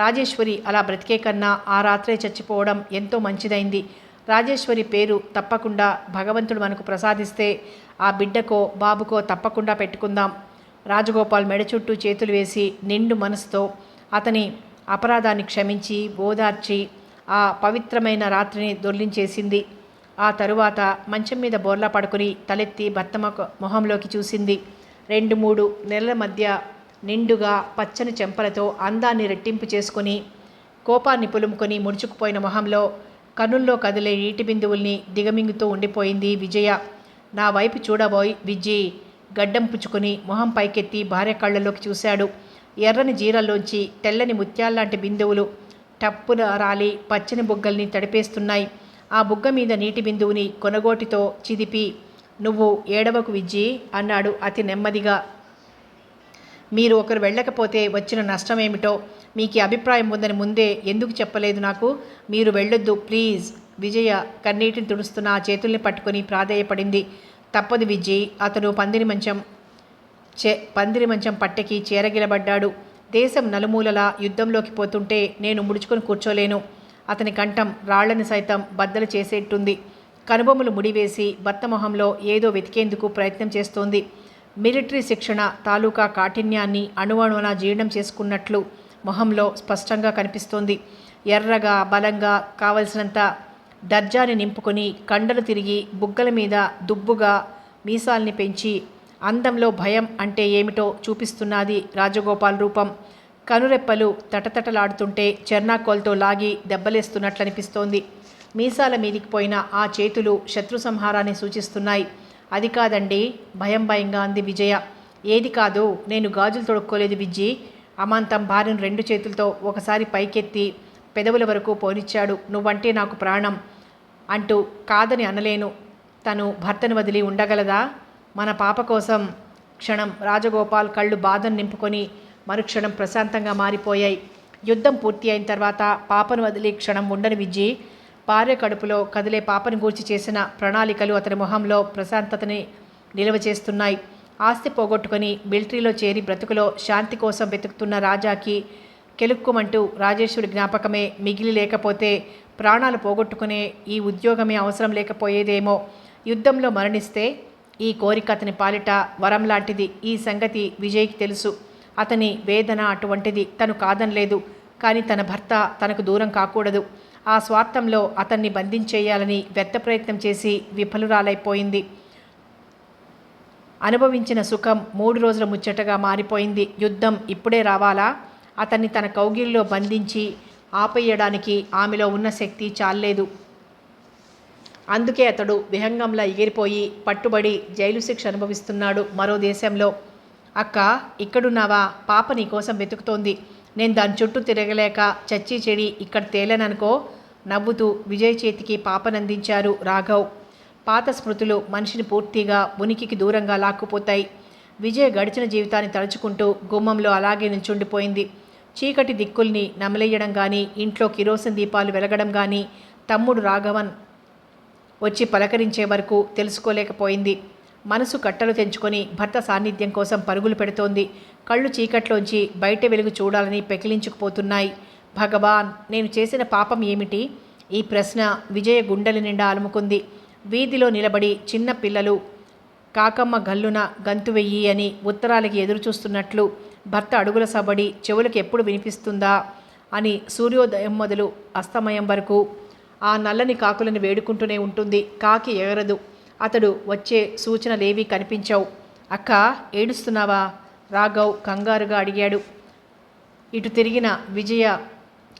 రాజేశ్వరి అలా బ్రతికే కన్నా ఆ రాత్రే చచ్చిపోవడం ఎంతో మంచిదైంది. రాజేశ్వరి పేరు తప్పకుండా భగవంతుడు మనకు ప్రసాదిస్తే ఆ బిడ్డకో బాబుకో తప్పకుండా పెట్టుకుందాం. రాజగోపాల్ మెడ చుట్టూ చేతులు వేసి నిండు మనసుతో అతని అపరాధాన్ని క్షమించి ఓదార్చి ఆ పవిత్రమైన రాత్రిని దొర్లించేసింది. ఆ తరువాత మంచం మీద బోర్లా పడుకుని తలెత్తి భర్త మొహంలోకి చూసింది. 2-3 నెలల మధ్య నిండుగా పచ్చని చెంపలతో అందాన్ని రెట్టింపు చేసుకుని కోపాన్ని పులుముకొని ముడుచుకుపోయిన మొహంలో కనుల్లో కదిలే నీటి బిందువుల్ని దిగమింగుతూ ఉండిపోయింది విజయ. నా వైపు చూడబోయ్ విజ్జి గడ్డం పుచ్చుకొని మొహం పైకెత్తి భార్య కళ్ళలోకి చూశాడు. ఎర్రని జీరల్లోంచి తెల్లని ముత్యాల్లాంటి బిందువులు టప్పున రాలి పచ్చని బుగ్గల్ని తడిపేస్తున్నాయి. ఆ బుగ్గ మీద నీటి బిందువుని కొనగోటితో చిదిపి, నువ్వు ఏడవకు విజ్జి అన్నాడు అతి నెమ్మదిగా. మీరు ఒకరు వెళ్ళకపోతే వచ్చిన నష్టమేమిటో మీకు అభిప్రాయం ఉందని ముందే ఎందుకు చెప్పలేదు నాకు? మీరు వెళ్ళొద్దు ప్లీజ్. విజయ కన్నీటిని తుడుస్తున్న ఆ చేతుల్ని పట్టుకొని ప్రాధేయపడింది. తప్పదు విజ్జి. అతను పందిరి మంచం పట్టెకి చేరగిలబడ్డాడు. దేశం నలుమూలలా యుద్ధంలోకి పోతుంటే నేను ముడుచుకొని కూర్చోలేను. అతని కంఠం రాళ్లను సైతం బద్దలు చేసేట్టుంది. కనుబొమ్మలు ముడివేసి భర్త మొహంలో ఏదో వెతికేందుకు ప్రయత్నం చేస్తోంది. మిలిటరీ శిక్షణ తాలూకా కాఠిన్యాన్ని అణువణువున జీర్ణం చేసుకున్నట్లు మొహంలో స్పష్టంగా కనిపిస్తోంది. ఎర్రగా బలంగా కావలసినంత దర్జాని నింపుకొని కండలు తిరిగి బుగ్గల మీద దుబ్బుగా మీసాల్ని పెంచి అందంలో భయం అంటే ఏమిటో చూపిస్తున్నది రాజగోపాల్ రూపం. కనురెప్పలు తటతటలాడుతుంటే చెర్నాకోల్తో లాగి దెబ్బలేస్తున్నట్లనిపిస్తోంది. మీసాల మీదికి పోయిన ఆ చేతులు శత్రు సంహారాన్ని సూచిస్తున్నాయి. అది కాదండి, భయం భయంగా అంది విజయ. ఏది కాదు? నేను గాజులు తొడుక్కోలేదు విజ్జి. అమాంతం భార్యను 2 చేతులతో ఒకసారి పైకెత్తి పెదవుల వరకు పోనిచ్చాడు. నువ్వంటే నాకు ప్రాణం అంటూ కాదని అనలేను. తను భర్తను వదిలి ఉండగలదా? మన పాప కోసం. క్షణం రాజగోపాల్ కళ్ళు బాధను నింపుకొని మరుక్షణం ప్రశాంతంగా మారిపోయాయి. యుద్ధం పూర్తి అయిన తర్వాత పాపను వదిలి క్షణం ఉండని విజ్జి. భార్య కడుపులో కదిలే పాపను గూర్చి చేసిన ప్రణాళికలు అతని మొహంలో ప్రశాంతతని నిల్వ చేస్తున్నాయి. ఆస్తి పోగొట్టుకొని మిలిటరీలో చేరి బ్రతుకులో శాంతి కోసం వెతుకుతున్న రాజాకి కెలుక్కుమంటూ రాజేశ్వరి జ్ఞాపకమే మిగిలి లేకపోతే ప్రాణాలు పోగొట్టుకునే ఈ ఉద్యోగమే అవసరం లేకపోయేదేమో. యుద్ధంలో మరణిస్తే ఈ కోరిక అతని పాలిట వరం లాంటిది. ఈ సంగతి విజయ్కి తెలుసు. అతని వేదన అటువంటిది. తను కాదనలేదు. కానీ తన భర్త తనకు దూరం కాకూడదు. ఆ స్వార్థంలో అతన్ని బంధించేయాలని వ్యర్థ ప్రయత్నం చేసి విఫలురాలైపోయింది. అనుభవించిన సుఖం 3 రోజుల ముచ్చటగా మారిపోయింది. యుద్ధం ఇప్పుడే రావాలా? అతన్ని తన కౌగిలిలో బంధించి ఆపేయడానికి ఆమెలో ఉన్న శక్తి చాల్లేదు. అందుకే అతడు విహంగంలా ఎగిరిపోయి పట్టుబడి జైలు శిక్ష అనుభవిస్తున్నాడు మరో దేశంలో. అక్క, ఇక్కడున్నావా? పాప నీ కోసం వెతుకుతోంది. నేను దాని చుట్టూ తిరగలేక చచ్చి చెడి ఇక్కడ తేలననుకో. నవ్వుతూ విజయ్ చేతికి పాపనందించారు రాఘవ్. పాత స్మృతులు మనిషిని పూర్తిగా ఉనికికి దూరంగా లాక్కుపోతాయి. విజయ్ గడిచిన జీవితాన్ని తలుచుకుంటూ గుమ్మంలో అలాగే నిల్చుండిపోయింది. చీకటి దిక్కుల్ని నమలేయడం కానీ, ఇంట్లో కిరోసిన్ దీపాలు వెలగడం కానీ తమ్ముడు రాఘవన్ వచ్చి పలకరించే వరకు తెలుసుకోలేకపోయింది. మనసు కట్టలు తెంచుకొని భర్త సాన్నిధ్యం కోసం పరుగులు పెడుతోంది. కళ్ళు చీకట్లోంచి బయట వెలుగు చూడాలని పెకిలించుకుపోతున్నాయి. భగవాన్, నేను చేసిన పాపం ఏమిటి? ఈ ప్రశ్న విజయ గుండెల నిండా అలుముకుంది. వీధిలో నిలబడి చిన్న పిల్లలు కాకమ్మ గల్లున గంతు వెయ్యి అని ఉత్తరాలకి ఎదురుచూస్తున్నట్లు భర్త అడుగుల సబడి చెవులకు ఎప్పుడు వినిపిస్తుందా అని సూర్యోదయం మొదలు అస్తమయం వరకు ఆ నల్లని కాకులను వేడుకుంటూనే ఉంటుంది. కాకి ఎగరదు. అతడు వచ్చే సూచనలేవీ కనిపించవు. అక్క, ఏడుస్తున్నావా? రాఘవ్ కంగారుగా అడిగాడు. ఇటు తిరిగిన విజయ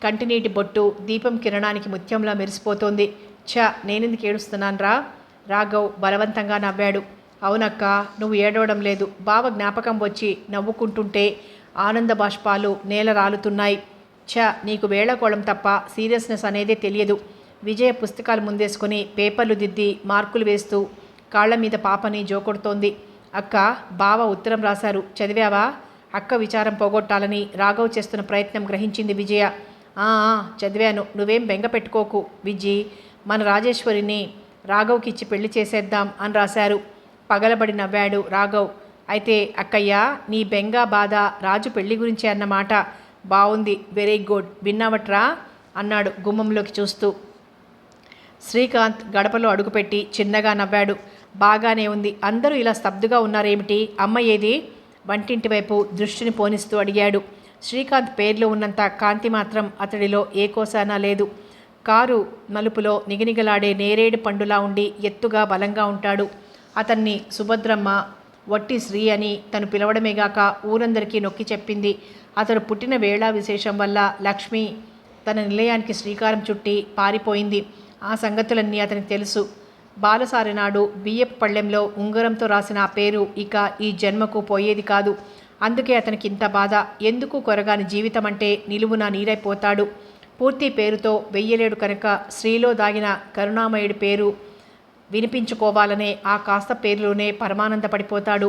కంటినీటి బొట్టు దీపం కిరణానికి ముత్యంలా మెరిసిపోతోంది. నేనెందుకు ఏడుస్తున్నాన్రా? రాఘవ్ బలవంతంగా నవ్వాడు. అవునక్క, నువ్వు ఏడవడం లేదు. బావ జ్ఞాపకం వచ్చి నవ్వుకుంటుంటే ఆనంద బాష్పాలు నేల రాలుతున్నాయి. నీకు వేళకోళం తప్ప సీరియస్నెస్ అనేదే తెలియదు. విజయ పుస్తకాలు ముందేసుకొని పేపర్లు దిద్ది మార్కులు వేస్తూ కాళ్ల మీద పాపని జోకొడుతోంది. అక్క, బావ ఉత్తరం రాశారు, చదివావా? అక్క విచారం పోగొట్టాలని రాఘవ్ చేస్తున్న ప్రయత్నం గ్రహించింది విజయ. చదివాను, నువ్వేం బెంగ పెట్టుకోకు విజ్జి, మన రాజేశ్వరిని రాఘవ్కి ఇచ్చి పెళ్లి చేసేద్దాం అని రాశారు. పగలబడి నవ్వాడు రాఘవ్. అయితే అక్కయ్య, నీ బెంగ బాధ రాజు పెళ్లి గురించే అన్నమాట. బాగుంది, వెరీ గుడ్, విన్నావట్రా అన్నాడు గుమ్మంలోకి చూస్తూ. శ్రీకాంత్ గడపలో అడుగుపెట్టి చిన్నగా నవ్వాడు. బాగానే ఉంది, అందరూ ఇలా స్తబ్దుగా ఉన్నారేమిటి? అమ్మ ఏది? వంటింటి వైపు దృష్టిని పోనిస్తూ అడిగాడు. శ్రీకాంత్ పేర్లో ఉన్నంత కాంతి మాత్రం అతడిలో ఏ కోసానా లేదు. కారు నలుపులో నిగనిగలాడే నేరేడు పండులా ఉండి ఎత్తుగా బలంగా ఉంటాడు. అతన్ని సుభద్రమ్మ వట్టి శ్రీ అని తను పిలవడమేగాక ఊరందరికీ నొక్కి చెప్పింది. అతడు పుట్టిన వేళ విశేషం వల్ల లక్ష్మి తన నిలయానికి శ్రీకారం చుట్టి పారిపోయింది. ఆ సంగతులన్నీ అతనికి తెలుసు. బాలసారి నాడు బియ్యపు పళ్ళెంలో ఉంగరంతో రాసిన ఆ పేరు ఇక ఈ జన్మకు పోయేది కాదు. అందుకే అతనికి ఇంత బాధ. ఎందుకు కొరగాని జీవితం అంటే నిలువున నీరైపోతాడు. పూర్తి పేరుతో వెయ్యలేడు కనుక శ్రీలో దాగిన కరుణామయుడి పేరు వినిపించుకోవాలనే ఆ కాస్త పేరులోనే పరమానందపడిపోతాడు.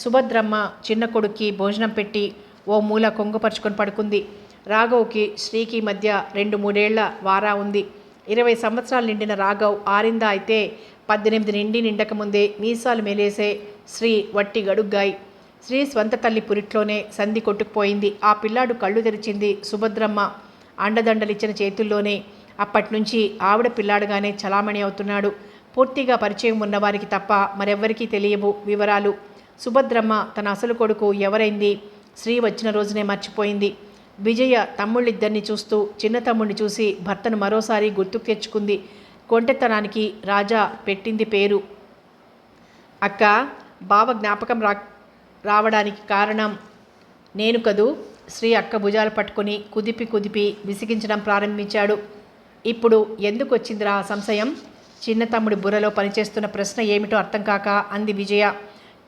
సుభద్రమ్మ చిన్న కొడుక్కి భోజనం పెట్టి ఓ మూల కొంగుపరుచుకొని పడుకుంది. రాఘవ్కి శ్రీకి మధ్య 2-3 ఏళ్ల వారా ఉంది. 20 సంవత్సరాలు నిండిన రాఘవ్ ఆరిందా అయితే 18 నిండకముందే మీసాలు మెలేసే శ్రీ వట్టి గడుగ్గాయి. శ్రీ స్వంత తల్లి పురిట్లోనే సంధి కొట్టుకుపోయింది. ఆ పిల్లాడు కళ్ళు తెరిచింది సుభద్రమ్మ అండదండలిచ్చిన చేతుల్లోనే. అప్పట్నుంచి ఆవిడ పిల్లాడుగానే చలామణి అవుతున్నాడు. పూర్తిగా పరిచయం ఉన్నవారికి తప్ప మరెవ్వరికీ తెలియవు వివరాలు. సుభద్రమ్మ తన అసలు కొడుకు ఎవరైంది శ్రీ వచ్చిన రోజునే మర్చిపోయింది. విజయ తమ్ముళ్ళిద్దరిని చూస్తూ చిన్న తమ్ముడిని చూసి భర్తను మరోసారి గుర్తుకు తెచ్చుకుంది. కొంటెతనానికి రాజా పెట్టింది పేరు. అక్క, బావ జ్ఞాపకం రావడానికి కారణం నేను కదూ. శ్రీ అక్క భుజాలు పట్టుకుని కుదిపి విసిగించడం ప్రారంభించాడు. ఇప్పుడు ఎందుకు వచ్చిందిరా ఆ సంశయం? చిన్న తమ్ముడి బుర్రలో పనిచేస్తున్న ప్రశ్న ఏమిటో అర్థం కాక అంది విజయ.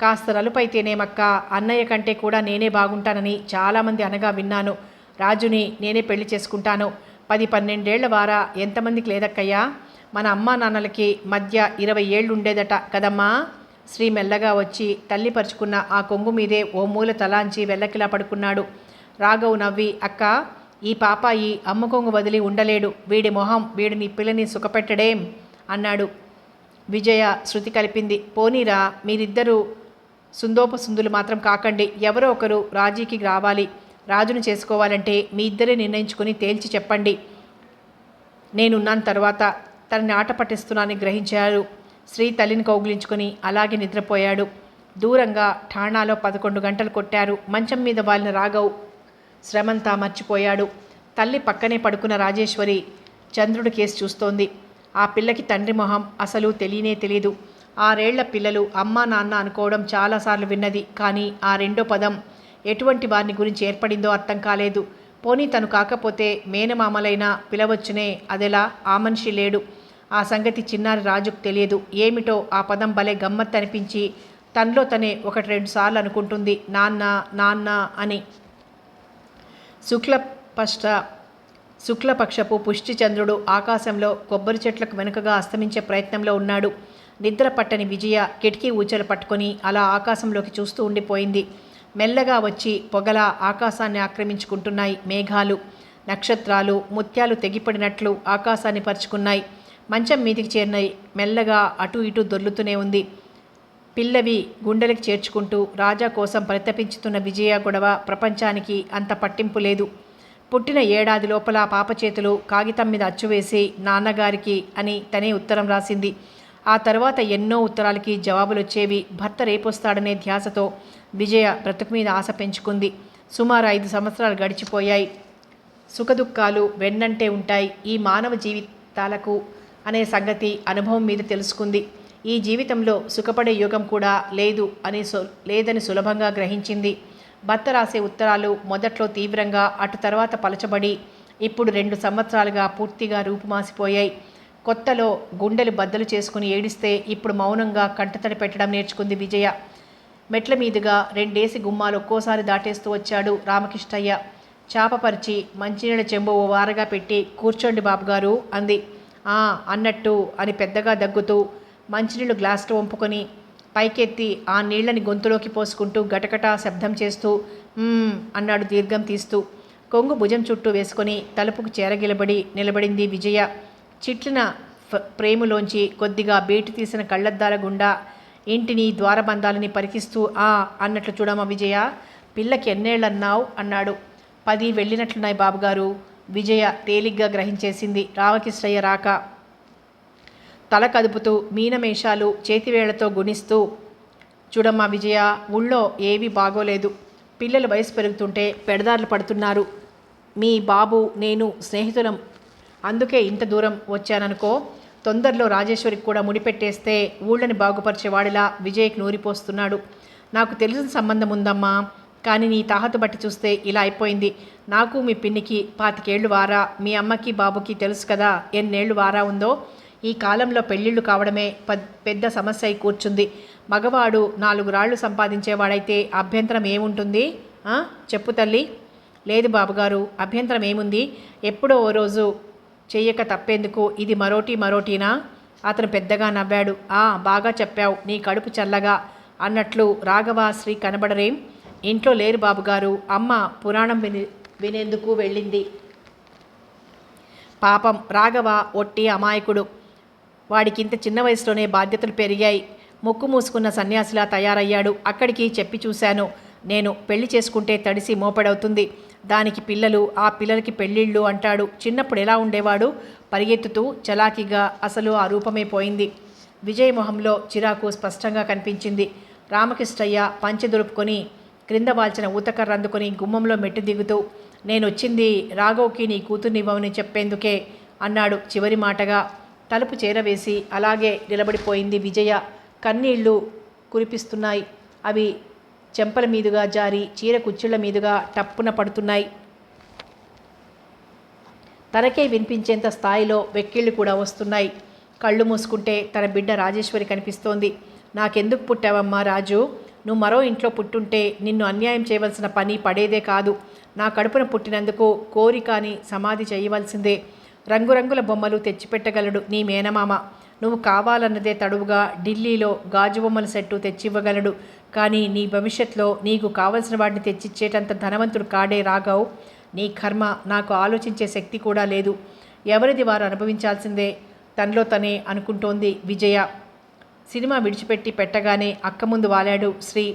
కాస్త నలుపైతేనేమక్క, అన్నయ్య కంటే కూడా నేనే బాగుంటానని చాలామంది అనగా విన్నాను. రాజుని నేనే పెళ్లి చేసుకుంటాను. 10-12 ఏళ్ల వారా ఎంతమందికి లేదక్కయ్యా? మన అమ్మా నాన్నలకి మధ్య 20 ఏళ్ళు ఉండేదట కదమ్మా. శ్రీ మెల్లగా వచ్చి తల్లి పరుచుకున్న ఆ కొంగు మీదే ఓ మూల తలాంచి వెల్లకిలా పడుకున్నాడు. రాఘవ్ నవ్వి, అక్క, ఈ పాపాయి అమ్మ కొంగు వదిలి ఉండలేడు. వీడి మొహం వీడిని పిల్లని సుఖపెట్టడేం అన్నాడు. విజయ శృతి కలిపింది. పోనీరా, మీరిద్దరూ సుందోపసుందులు మాత్రం కాకండి. ఎవరో ఒకరు రాజీకి రావాలి. రాజును చేసుకోవాలంటే మీ ఇద్దరే నిర్ణయించుకుని తేల్చి చెప్పండి. నేనున్నాను. తర్వాత తనని ఆట పట్టిస్తున్నానని గ్రహించారు. శ్రీ తల్లిని కౌగిలించుకొని అలాగే నిద్రపోయాడు. దూరంగా ఠాణాలో 11 గంటలు కొట్టారు. మంచం మీద వాలిన రాఘవ్ శ్రమంతా మర్చిపోయాడు. తల్లి పక్కనే పడుకున్న రాజేశ్వరి చంద్రుడి కేసు చూస్తోంది. ఆ పిల్లకి తండ్రి మొహం అసలు తెలియదు. 6 ఏళ్ల పిల్లలు అమ్మా నాన్న అనుకోవడం చాలాసార్లు విన్నది. కానీ ఆ రెండో పదం ఎటువంటి వారిని గురించి ఏర్పడిందో అర్థం కాలేదు. పోనీ తను కాకపోతే మేనమామలైనా పిలవచ్చునే, అదెలా? ఆ మనిషి లేడు. ఆ సంగతి చిన్నారి రాజుకు తెలియదు. ఏమిటో ఆ పదం భలే గమ్మత్తు అనిపించి తనలో తనే 1-2 సార్లు అనుకుంటుంది, నాన్న నాన్న అని. శుక్లపక్షపు పుష్టి చంద్రుడు ఆకాశంలో కొబ్బరి చెట్లకు వెనుకగా అస్తమించే ప్రయత్నంలో ఉన్నాడు. నిద్ర పట్టని విజయ కిటికీ ఊచలు పట్టుకొని అలా ఆకాశంలోకి చూస్తూ ఉండిపోయింది. మెల్లగా వచ్చి పొగలా ఆకాశాన్ని ఆక్రమించుకుంటున్నాయి మేఘాలు. నక్షత్రాలు ముత్యాలు తెగిపడినట్లు ఆకాశాన్ని పరుచుకున్నాయి. మంచం మీదికి చేరినాయి. మెల్లగా అటు ఇటు దొర్లుతూనే ఉంది. పిల్లవి గుండెలకి చేర్చుకుంటూ రాజా కోసం పరితపించుతున్న విజయ గొడవ ప్రపంచానికి అంత పట్టింపు లేదు. పుట్టిన ఏడాది లోపల పాప చేతులు కాగితం మీద అచ్చువేసి నాన్నగారికి అని తనే ఉత్తరం రాసింది. ఆ తర్వాత ఎన్నో ఉత్తరాలకి జవాబులు వచ్చేవి. భర్త రేపొస్తాడనే ధ్యాసతో విజయ బ్రతుకు మీద ఆశ పెంచుకుంది. సుమారు 5 సంవత్సరాలు గడిచిపోయాయి. సుఖదుఖాలు వెన్నంటే ఉంటాయి ఈ మానవ జీవితాలకు అనే సంగతి అనుభవం మీద తెలుసుకుంది. ఈ జీవితంలో సుఖపడే యుగం కూడా లేదని సులభంగా గ్రహించింది. భర్త రాసే ఉత్తరాలు మొదట్లో తీవ్రంగా, అటు తర్వాత పలచబడి ఇప్పుడు 2 సంవత్సరాలుగా పూర్తిగా రూపుమాసిపోయాయి. కొత్తలో గుండెలు బద్దలు చేసుకుని ఏడిస్తే ఇప్పుడు మౌనంగా కంటతడి పెట్టడం నేర్చుకుంది విజయ. మెట్ల మీదుగా 2 గుమ్మాలు ఒక్కోసారి దాటేస్తూ వచ్చాడు రామకృష్ణయ్య. చాపపరిచి మంచినీళ్ళ చెంబు ఓ వారగా పెట్టి, కూర్చోండి బాబుగారు అంది. ఆ అన్నట్టు అని పెద్దగా దగ్గుతూ మంచినీళ్ళు గ్లాసులో వంపుకొని పైకెత్తి ఆ నీళ్ళని గొంతులోకి పోసుకుంటూ గటగటా శబ్దం చేస్తూ అన్నాడు దీర్ఘం తీస్తూ. కొంగు భుజం చుట్టూ వేసుకొని తలుపుకు చేరగిలబడి నిలబడింది విజయ. చిట్లిన ప్రేములోంచి కొద్దిగా బేటు తీసిన కళ్ళద్దాల గుండా ఇంటిని ద్వారబంధాలని పరికిస్తూ అన్నట్లు చూడమ్మా విజయ, పిల్లకి ఎన్నేళ్ళన్నావు అన్నాడు. 10 వెళ్ళినట్లున్నాయి బాబుగారు. విజయ తేలిగ్గా గ్రహించేసింది. రామకృష్ణయ్య రాక తల కదుపుతూ మీనమేషాలు చేతివేళ్లతో గుణిస్తూ, చూడమ్మా విజయ, ఊళ్ళో ఏవీ బాగోలేదు. పిల్లల వయసు పెరుగుతుంటే పెడదారులు పడుతున్నారు. మీ బాబు నేను స్నేహితులం, అందుకే ఇంత దూరం వచ్చాననుకో. తొందరలో రాజేశ్వరికి కూడా ముడిపెట్టేస్తే ఊళ్ళని బాగుపరిచేవాడిలా విజయ్కి నూరిపోస్తున్నాడు. నాకు తెలిసిన సంబంధం ఉందమ్మా, కానీ నీ తాహతు బట్టి చూస్తే ఇలా అయిపోయింది. నాకు మీ పిన్నికి 25 ఏళ్ళు వారా, మీ అమ్మకి బాబుకి తెలుసు కదా ఎన్నేళ్ళు వారా ఉందో. ఈ కాలంలో పెళ్ళిళ్ళు కావడమే పెద్ద సమస్య అయి కూర్చుంది. మగవాడు 4 రాళ్ళు సంపాదించేవాడైతే అభ్యంతరం ఏముంటుంది? చెప్పు తల్లి. లేదు బాబుగారు, అభ్యంతరం ఏముంది? ఎప్పుడో ఓ రోజు చెయ్యక తప్పేందుకు, ఇది మరోటీనా? అతను పెద్దగా నవ్వాడు. బాగా చెప్పావు, నీ కడుపు చల్లగా అన్నట్లు రాఘవ శ్రీ కనబడరేం? ఇంట్లో లేరు బాబుగారు, అమ్మ పురాణం వినేందుకు వెళ్ళింది. పాపం రాఘవ ఒట్టి అమాయకుడు. వాడికింత చిన్న వయసులోనే బాధ్యతలు పెరిగాయి. ముక్కు మూసుకున్న సన్యాసిలా తయారయ్యాడు. అక్కడికి చెప్పి చూశాను నేను, పెళ్లి చేసుకుంటే తడిసి మోపెడవుతుంది, దానికి పిల్లలు, ఆ పిల్లలకి పెళ్ళిళ్ళు అంటాడు. చిన్నప్పుడు ఎలా ఉండేవాడు? పరిగెత్తుతూ చలాకీగా. అసలు ఆ రూపమే పోయింది. విజయ్ మొహంలో చిరాకు స్పష్టంగా కనిపించింది. రామకృష్ణయ్య పంచె దులుపుకొని క్రింద వాల్చిన ఊతకర్ర అందుకొని గుమ్మంలో మెట్టు దిగుతూ, నేనొచ్చింది రాఘవ్కి నీ కూతుర్నివ్వమని చెప్పేందుకే అన్నాడు చివరి మాటగా. తలుపు చేరవేసి అలాగే నిలబడిపోయింది విజయ. కన్నీళ్లు కురిపిస్తున్నాయి. అవి చెంపల మీదుగా జారి చీర కుచ్చిళ్ల మీదుగా టప్పున పడుతున్నాయి. తనకే వినిపించేంత స్థాయిలో వెక్కిళ్ళు కూడా వస్తున్నాయి. కళ్ళు మూసుకుంటే తన బిడ్డ రాజేశ్వరి కనిపిస్తోంది. నాకెందుకు పుట్టావమ్మా రాజు? నువ్వు మరో ఇంట్లో పుట్టుంటే నిన్ను అన్యాయం చేయవలసిన పని పడేదే కాదు. నా కడుపున పుట్టినందుకు కోరికాని సమాధి చేయవలసిందే. రంగురంగుల బొమ్మలు తెచ్చిపెట్టగలడు నీ మేనమామ. నువ్వు కావాలన్నదే తడువుగా ఢిల్లీలో గాజు బొమ్మల సెట్టు తెచ్చివ్వగలడు. కానీ నీ భవిష్యత్తులో నీకు కావలసిన వాటిని తెచ్చిచ్చేటంత ధనవంతుడు కాడే రాఘవ్. నీ కర్మ. నాకు ఆలోచించే శక్తి కూడా లేదు. ఎవరిది వారు అనుభవించాల్సిందే తనలో తనే అనుకుంటోంది విజయ. సినిమా విడిచిపెట్టి పెట్టగానే అక్క ముందు వాలాడు శ్రీ.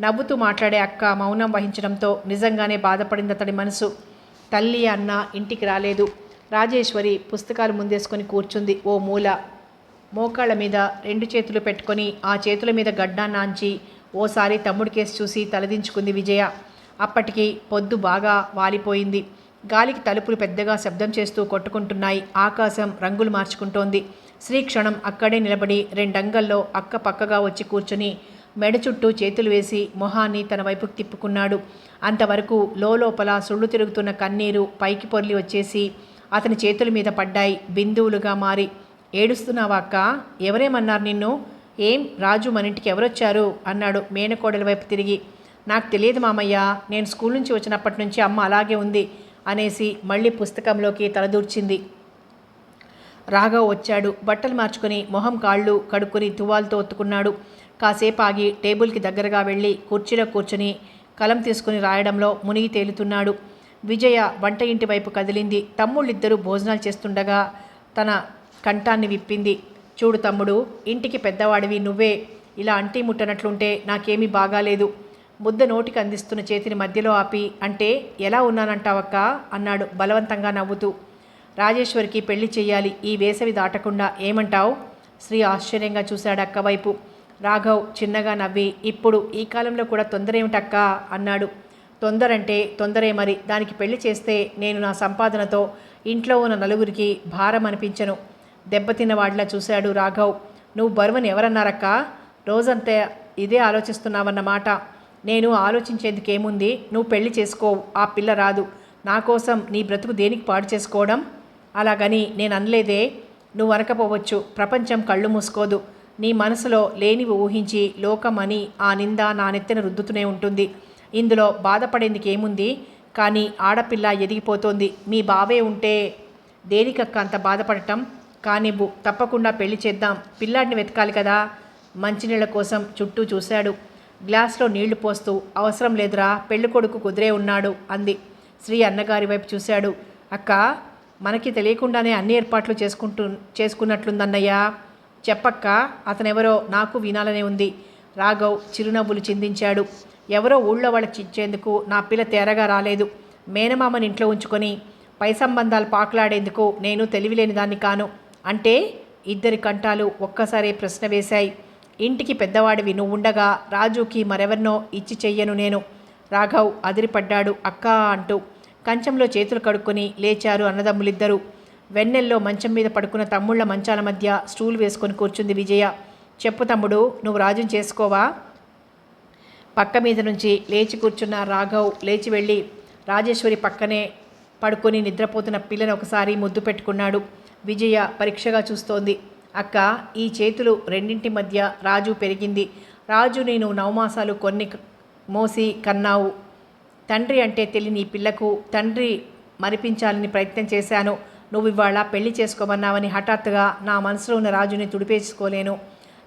నవ్వుతూ మాట్లాడే అక్క మౌనం వహించడంతో నిజంగానే బాధపడింది అతడి మనసు. తల్లి అన్న ఇంటికి రాలేదు. రాజేశ్వరి పుస్తకాలు ముందేసుకొని కూర్చుంది ఓ మూల. మోకాళ్ళ మీద 2 చేతులు పెట్టుకొని ఆ చేతుల మీద గడ్డాన్నాంచి ఓసారి తమ్ముడి కేసు చూసి తలదించుకుంది విజయ. అప్పటికి పొద్దు బాగా వాలిపోయింది. గాలికి తలుపులు పెద్దగా శబ్దం చేస్తూ కొట్టుకుంటున్నాయి. ఆకాశం రంగులు మార్చుకుంటోంది. శ్రీక్షణం అక్కడే నిలబడి 2 అంగల్లో అక్క పక్కగా వచ్చి కూర్చుని మెడ చుట్టూ చేతులు వేసి మొహాన్ని తన వైపుకు తిప్పుకున్నాడు. అంతవరకు లోపల సుళ్ళు తిరుగుతున్న కన్నీరు పైకి పొర్లి వచ్చేసి అతని చేతుల మీద పడ్డాయి బిందువులుగా మారి. ఏడుస్తున్నావా అక్క? ఎవరేమన్నారు నిన్ను? ఏం రాజు, మన ఇంటికి ఎవరొచ్చారు అన్నాడు మేనకోడల వైపు తిరిగి. నాకు తెలియదు మామయ్య, నేను స్కూల్ నుంచి వచ్చినప్పటి నుంచి అమ్మ అలాగే ఉంది అనేసి మళ్ళీ పుస్తకంలోకి తలదూర్చింది. రాఘవ్ వచ్చాడు. బట్టలు మార్చుకొని మొహం కాళ్ళు కడుక్కొని తువాల్తో ఒత్తుకున్నాడు. కాసేపు ఆగి టేబుల్కి దగ్గరగా వెళ్ళి కుర్చీలో కూర్చొని కలం తీసుకుని రాయడంలో మునిగి తేలుతున్నాడు. విజయ వంట ఇంటి వైపు కదిలింది. తమ్ముళ్ళిద్దరూ భోజనాలు చేస్తుండగా తన కంఠాన్ని విప్పింది. చూడు తమ్ముడు, ఇంటికి పెద్దవాడివి నువ్వే ఇలా అంటీ ముట్టనట్లుంటే నాకేమీ బాగాలేదు. ముద్ద నోటికి అందిస్తున్న చేతిని మధ్యలో ఆపి, అంటే ఎలా ఉన్నానంటావక్క అన్నాడు బలవంతంగా నవ్వుతూ. రాజేశ్వరికి పెళ్లి చెయ్యాలి ఈ వేసవి దాటకుండా, ఏమంటావు? శ్రీ ఆశ్చర్యంగా చూశాడు అక్క వైపు. రాఘవ్ చిన్నగా నవ్వి, ఇప్పుడు ఈ కాలంలో కూడా తొందర ఏమిటక్కా అన్నాడు. తొందరంటే తొందరే మరి. దానికి పెళ్లి చేస్తే నేను నా సంపాదనతో ఇంట్లో ఉన్న నలుగురికి భారం అనిపించను. దెబ్బతిన్నవాడిలా చూశాడు రాఘవ్. నువ్వు బరువని ఎవరన్నారక్క? రోజంతా ఇదే ఆలోచిస్తున్నావన్నమాట. నేను ఆలోచించేందుకేముంది? నువ్వు పెళ్లి చేసుకోవు, ఆ పిల్ల రాదు. నా కోసం నీ బ్రతుకు దేనికి పాడు చేసుకోవడం? అలాగని నేను అనలేదే. నువ్వు అనకపోవచ్చు, ప్రపంచం కళ్ళు మూసుకోదు. నీ మనసులో లేనివి ఊహించి లోకం అని ఆ నింద నా నెత్తిన రుద్దుతూనే ఉంటుంది. ఇందులో బాధపడేందుకు ఏముంది? కానీ ఆడపిల్ల ఎదిగిపోతోంది. మీ బావే ఉంటే దేనికక్క అంత బాధపడటం? కానివ్వు, తప్పకుండా పెళ్లి చేద్దాం. పిల్లాడిని వెతకాలి కదా. మంచినీళ్ళ కోసం చుట్టూ చూశాడు. గ్లాస్లో నీళ్లు పోస్తూ, అవసరం లేదురా, పెళ్లి కొడుకు కుదిరే ఉన్నాడు అంది. శ్రీ అన్నగారి వైపు చూశాడు. అక్క, మనకి తెలియకుండానే అన్ని ఏర్పాట్లు చేసుకున్నట్లుందన్నయ్య. చెప్పక్క, అతనెవరో నాకు వినాలనే ఉంది. రాఘవ్ చిరునవ్వులు చిందించాడు. ఎవరో ఊళ్ళో వాళ్ళకి ఇచ్చేందుకు నా పిల్ల తేరగా రాలేదు. మేనమామని ఇంట్లో ఉంచుకొని పై సంబంధాలు పాకులాడేందుకు నేను తెలివిలేని దాన్ని కాను. అంటే? ఇద్దరి కంఠాలు ఒక్కసారి ప్రశ్న వేశాయి. ఇంటికి పెద్దవాడివి నువ్వుండగా రాజుకి మరెవరినో ఇచ్చి చెయ్యను నేను. రాఘవ్ అదిరిపడ్డాడు. అక్కా అంటూ కంచంలో చేతులు కడుక్కొని లేచారు అన్నదమ్ములిద్దరూ. వెన్నెల్లో మంచం మీద పడుకున్న తమ్ముళ్ల మంచాల మధ్య స్టూల్ వేసుకొని కూర్చుంది విజయ. చెప్పు తమ్ముడు, నువ్వు రాజుని చేసుకోవా? పక్క మీద నుంచి లేచి కూర్చున్న రాఘవ్ లేచి వెళ్ళి రాజేశ్వరి పక్కనే పడుకొని నిద్రపోతున్న పిల్లని ఒకసారి ముద్దు పెట్టుకున్నాడు. విజయ పరీక్షగా చూస్తోంది. అక్క, ఈ చేతులు రెండింటి మధ్య రాజు పెరిగింది. రాజు నేను 9 మాసాలు కొన్ని మోసి కన్నావు. తండ్రి అంటే తెలియని ఈ పిల్లకు తండ్రి మరిపించాలని ప్రయత్నం చేశాను. నువ్వు ఇవాళ పెళ్లి చేసుకోమన్నావని హఠాత్తుగా నా మనసులో ఉన్న రాజుని తుడిపేసుకోలేను.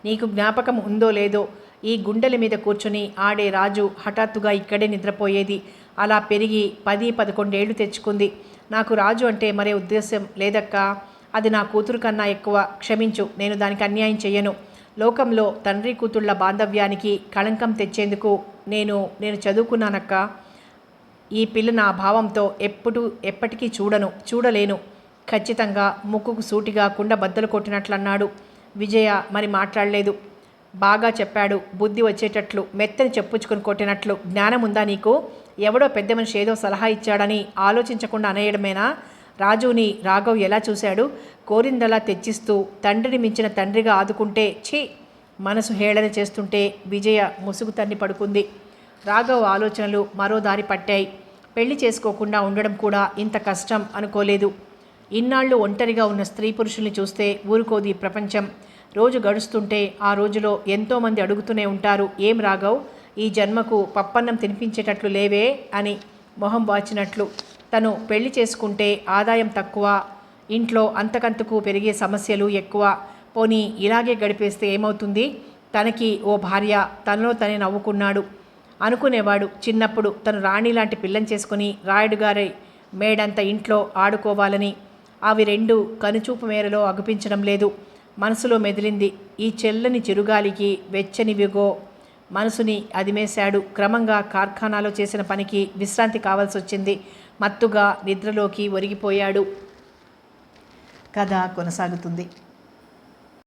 నీకు జ్ఞాపకం ఉందో లేదో, ఈ గుండెల మీద కూర్చుని ఆడే రాజు హఠాత్తుగా ఇక్కడే నిద్రపోయేది. అలా పెరిగి 10-11 ఏళ్ళు తెచ్చుకుంది. నాకు రాజు అంటే మరే ఉద్దేశం లేదక్కా. అది నా కూతురు కన్నా ఎక్కువ. క్షమించు, నేను దానికి అన్యాయం చెయ్యను. లోకంలో తండ్రి కూతుళ్ల బాంధవ్యానికి కళంకం తెచ్చేందుకు నేను చదువుకున్నానక్క. ఈ పిల్ల నా భావంతో ఎప్పటికీ చూడలేను. ఖచ్చితంగా ముక్కుకు సూటిగా కుండ బద్దలు కొట్టినట్లన్నాడు. విజయ మరి మాట్లాడలేదు. బాగా చెప్పాడు, బుద్ధి వచ్చేటట్లు, మెత్తని చెప్పుచ్చుకొని కొట్టినట్లు. జ్ఞానం ఉందా నీకు? ఎవడో పెద్ద మనిషి ఏదో సలహా ఇచ్చాడని ఆలోచించకుండా అనేయడమేనా? రాజుని రాఘవ్ ఎలా చూశాడు? కోరిందలా తెచ్చిస్తూ తండ్రిని మించిన తండ్రిగా ఆదుకుంటే ఛీ, మనసు హేళన చేస్తుంటే విజయ ముసుగు తన్ని పడుకుంది. రాఘవ్ ఆలోచనలు మరో దారి పట్టాయి. పెళ్లి చేసుకోకుండా ఉండడం కూడా ఇంత కష్టం అనుకోలేదు. ఇన్నాళ్ళు ఒంటరిగా ఉన్న స్త్రీ పురుషుల్ని చూస్తే ఊరుకోది ప్రపంచం. రోజు గడుస్తుంటే ఆ రోజులో ఎంతోమంది అడుగుతూనే ఉంటారు, ఏం రాఘవ్, ఈ జన్మకు పప్పన్నం తినిపించేటట్లు లేవే అని మొహం వాచినట్లు. తను పెళ్లి చేసుకుంటే ఆదాయం తక్కువ, ఇంట్లో అంతకంతకు పెరిగే సమస్యలు ఎక్కువ. పోనీ ఇలాగే గడిపేస్తే ఏమవుతుంది? తనకి ఓ భార్య, తనలో తనే నవ్వుకున్నాడు. అనుకునేవాడు చిన్నప్పుడు తను రాణి లాంటి పిల్లని చేసుకుని రాయుడుగారి మేడంత ఇంట్లో ఆడుకోవాలని. అవి రెండు కనుచూపు మేరలో అగుపించడం లేదు. మనసులో మెదిలింది. ఈ చెల్లని చిరుగాలికి వెచ్చనివిగో మనసుని అదిమేశాడు. క్రమంగా కార్ఖానాలో చేసిన పనికి విశ్రాంతి కావాల్సి వచ్చింది. మత్తుగా నిద్రలోకి ఒరిగిపోయాడు. కథ కొనసాగుతుంది.